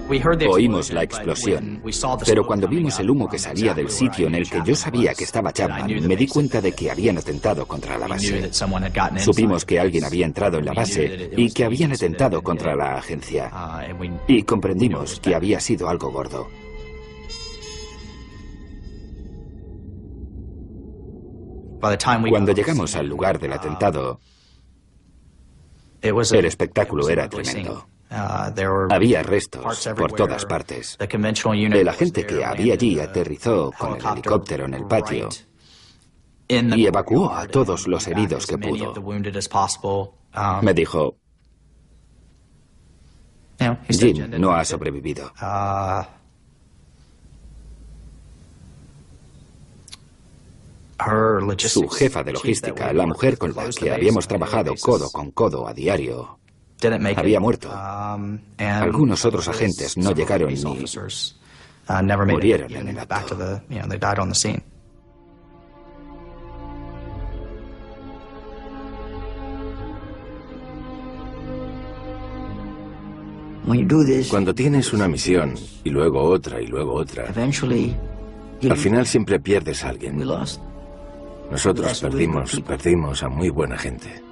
O: Oímos la explosión, pero cuando vimos el humo que salía del sitio en el que yo sabía que estaba Chapman, me di cuenta de que habían atentado contra la base. Supimos que alguien había entrado en la base y que habían atentado contra la agencia. Y comprendimos que había sido algo gordo. Cuando llegamos al lugar del atentado, el espectáculo era tremendo. Había restos por todas partes. El agente que había allí aterrizó con el helicóptero en el patio y evacuó a todos los heridos que pudo. Me dijo, Jim no ha sobrevivido. Su jefa de logística, la mujer con la que habíamos trabajado codo con codo a diario, había muerto. Algunos otros agentes no llegaron ni murieron en el acto.
R: Cuando tienes una misión y luego otra y luego otra, al final siempre pierdes a alguien. Nosotros perdimos a muy buena gente.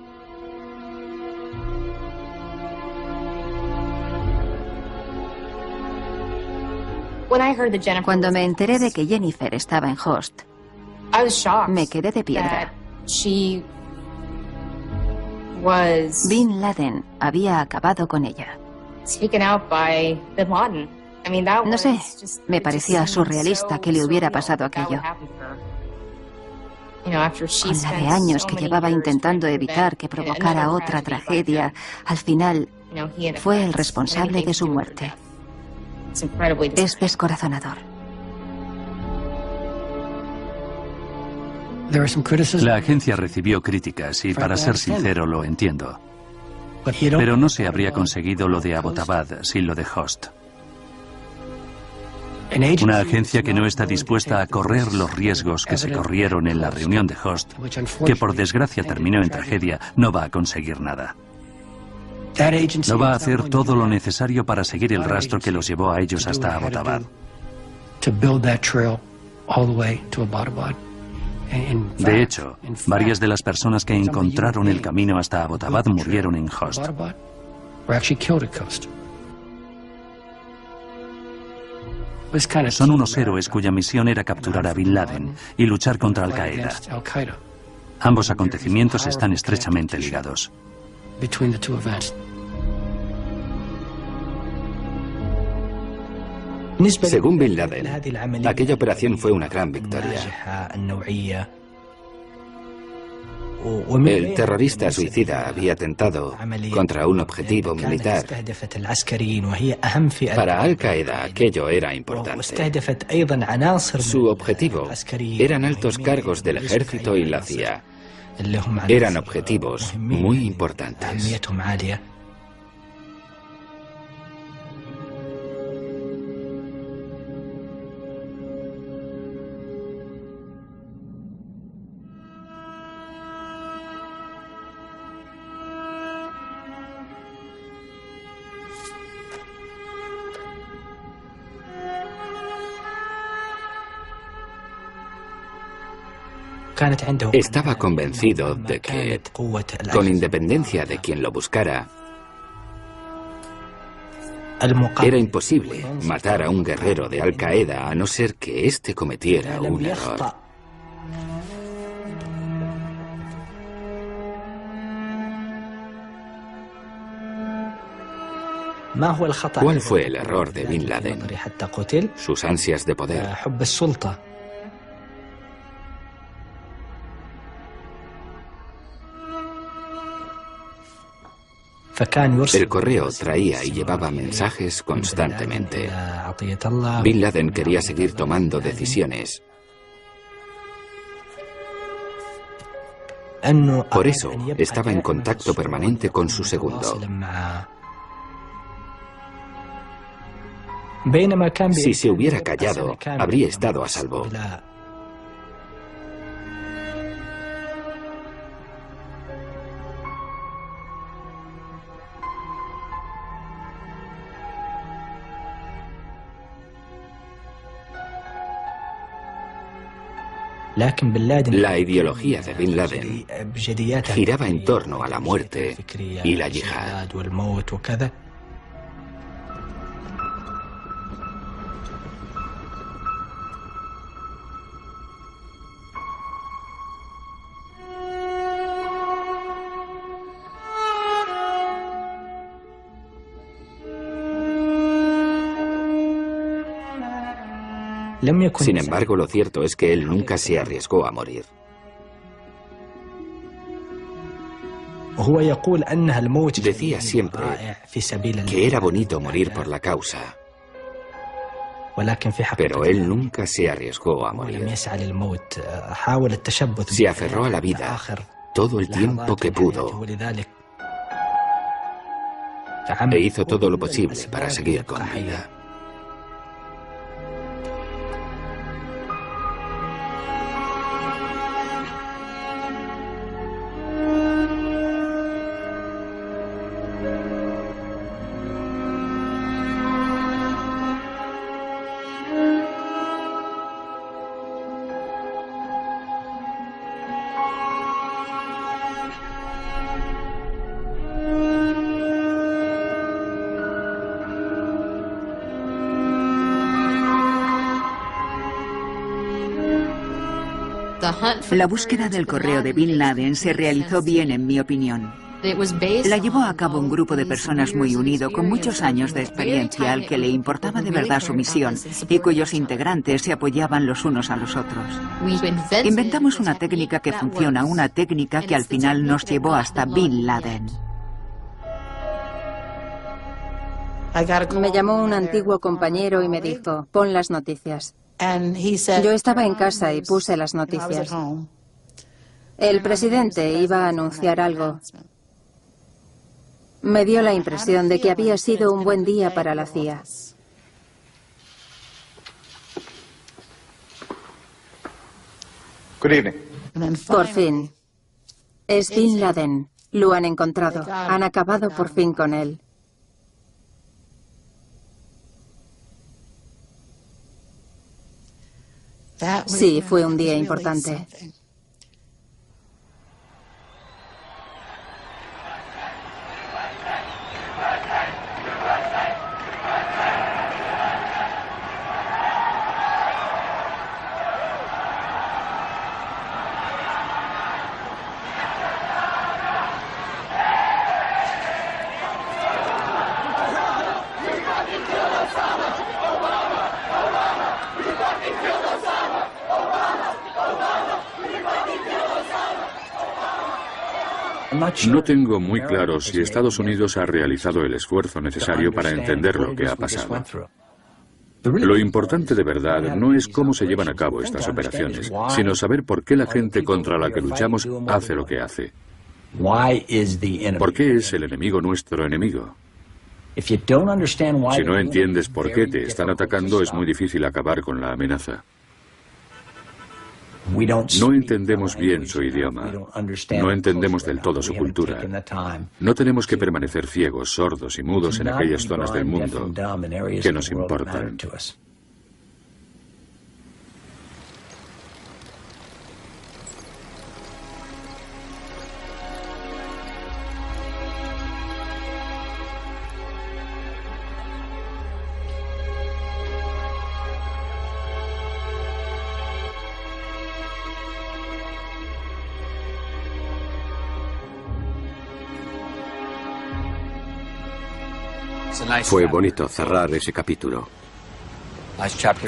N: Cuando me enteré de que Jennifer estaba en Host, me quedé de piedra. Bin Laden había acabado con ella. No sé, me parecía surrealista que le hubiera pasado aquello. Con la de años que llevaba intentando evitar que provocara otra tragedia, al final fue el responsable de su muerte. Es descorazonador.
G: La agencia recibió críticas y, para ser sincero, lo entiendo. Pero no se habría conseguido lo de Abbottabad sin lo de Host. Una agencia que no está dispuesta a correr los riesgos que se corrieron en la reunión de Host, que por desgracia terminó en tragedia, no va a conseguir nada. No va a hacer todo lo necesario para seguir el rastro que los llevó a ellos hasta Abbottabad. De hecho, varias de las personas que encontraron el camino hasta Abbottabad murieron en Host. Son unos héroes cuya misión era capturar a Bin Laden y luchar contra Al-Qaeda. Ambos acontecimientos están estrechamente ligados.
O: Según Bin Laden, aquella operación fue una gran victoria. El terrorista suicida había atentado contra un objetivo militar. Para Al-Qaeda aquello era importante. Su objetivo eran altos cargos del ejército y la CIA. Eran objetivos muy importantes. Estaba convencido de que, con independencia de quien lo buscara, era imposible matar a un guerrero de Al-Qaeda a no ser que éste cometiera un error. ¿Cuál fue el error de Bin Laden? Sus ansias de poder. El correo traía y llevaba mensajes constantemente. Bin Laden quería seguir tomando decisiones. Por eso estaba en contacto permanente con su segundo. Si se hubiera callado, habría estado a salvo. La ideología de Bin Laden giraba en torno a la muerte y la yihad. Sin embargo, lo cierto es que él nunca se arriesgó a morir. Decía siempre que era bonito morir por la causa, pero él nunca se arriesgó a morir. Se aferró a la vida todo el tiempo que pudo e hizo todo lo posible para seguir con vida.
D: La búsqueda del correo de Bin Laden se realizó bien, en mi opinión. La llevó a cabo un grupo de personas muy unido, con muchos años de experiencia, al que le importaba de verdad su misión y cuyos integrantes se apoyaban los unos a los otros. Inventamos una técnica que funciona, una técnica que al final nos llevó hasta Bin Laden.
F: Me llamó un antiguo compañero y me dijo, pon las noticias. Yo estaba en casa y puse las noticias. El presidente iba a anunciar algo. Me dio la impresión de que había sido un buen día para la CIA. Por fin. Es Bin Laden. Lo han encontrado. Han acabado por fin con él. Sí, fue un día importante.
T: No tengo muy claro si Estados Unidos ha realizado el esfuerzo necesario para entender lo que ha pasado. Lo importante de verdad no es cómo se llevan a cabo estas operaciones, sino saber por qué la gente contra la que luchamos hace lo que hace. ¿Por qué es el enemigo nuestro enemigo? Si no entiendes por qué te están atacando, es muy difícil acabar con la amenaza. No entendemos bien su idioma, no entendemos del todo su cultura. No tenemos que permanecer ciegos, sordos y mudos en aquellas zonas del mundo que nos importan.
H: Fue bonito cerrar ese capítulo.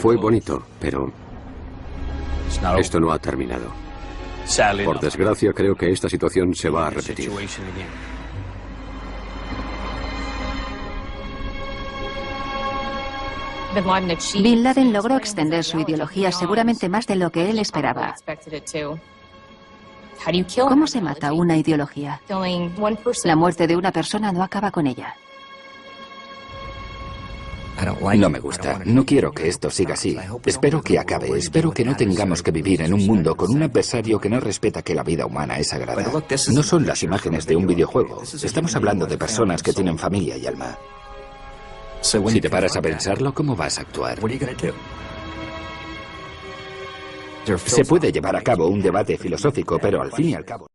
H: Fue bonito, pero esto no ha terminado. Por desgracia, creo que esta situación se va a repetir.
N: Bin Laden logró extender su ideología seguramente más de lo que él esperaba. ¿Cómo se mata una ideología? La muerte de una persona no acaba con ella.
O: No me gusta. No quiero que esto siga así. Espero que acabe. Espero que no tengamos que vivir en un mundo con un adversario que no respeta que la vida humana es sagrada. No son las imágenes de un videojuego. Estamos hablando de personas que tienen familia y alma. Si te paras a pensarlo, ¿cómo vas a actuar? Se puede llevar a cabo un debate filosófico, pero al fin y al cabo...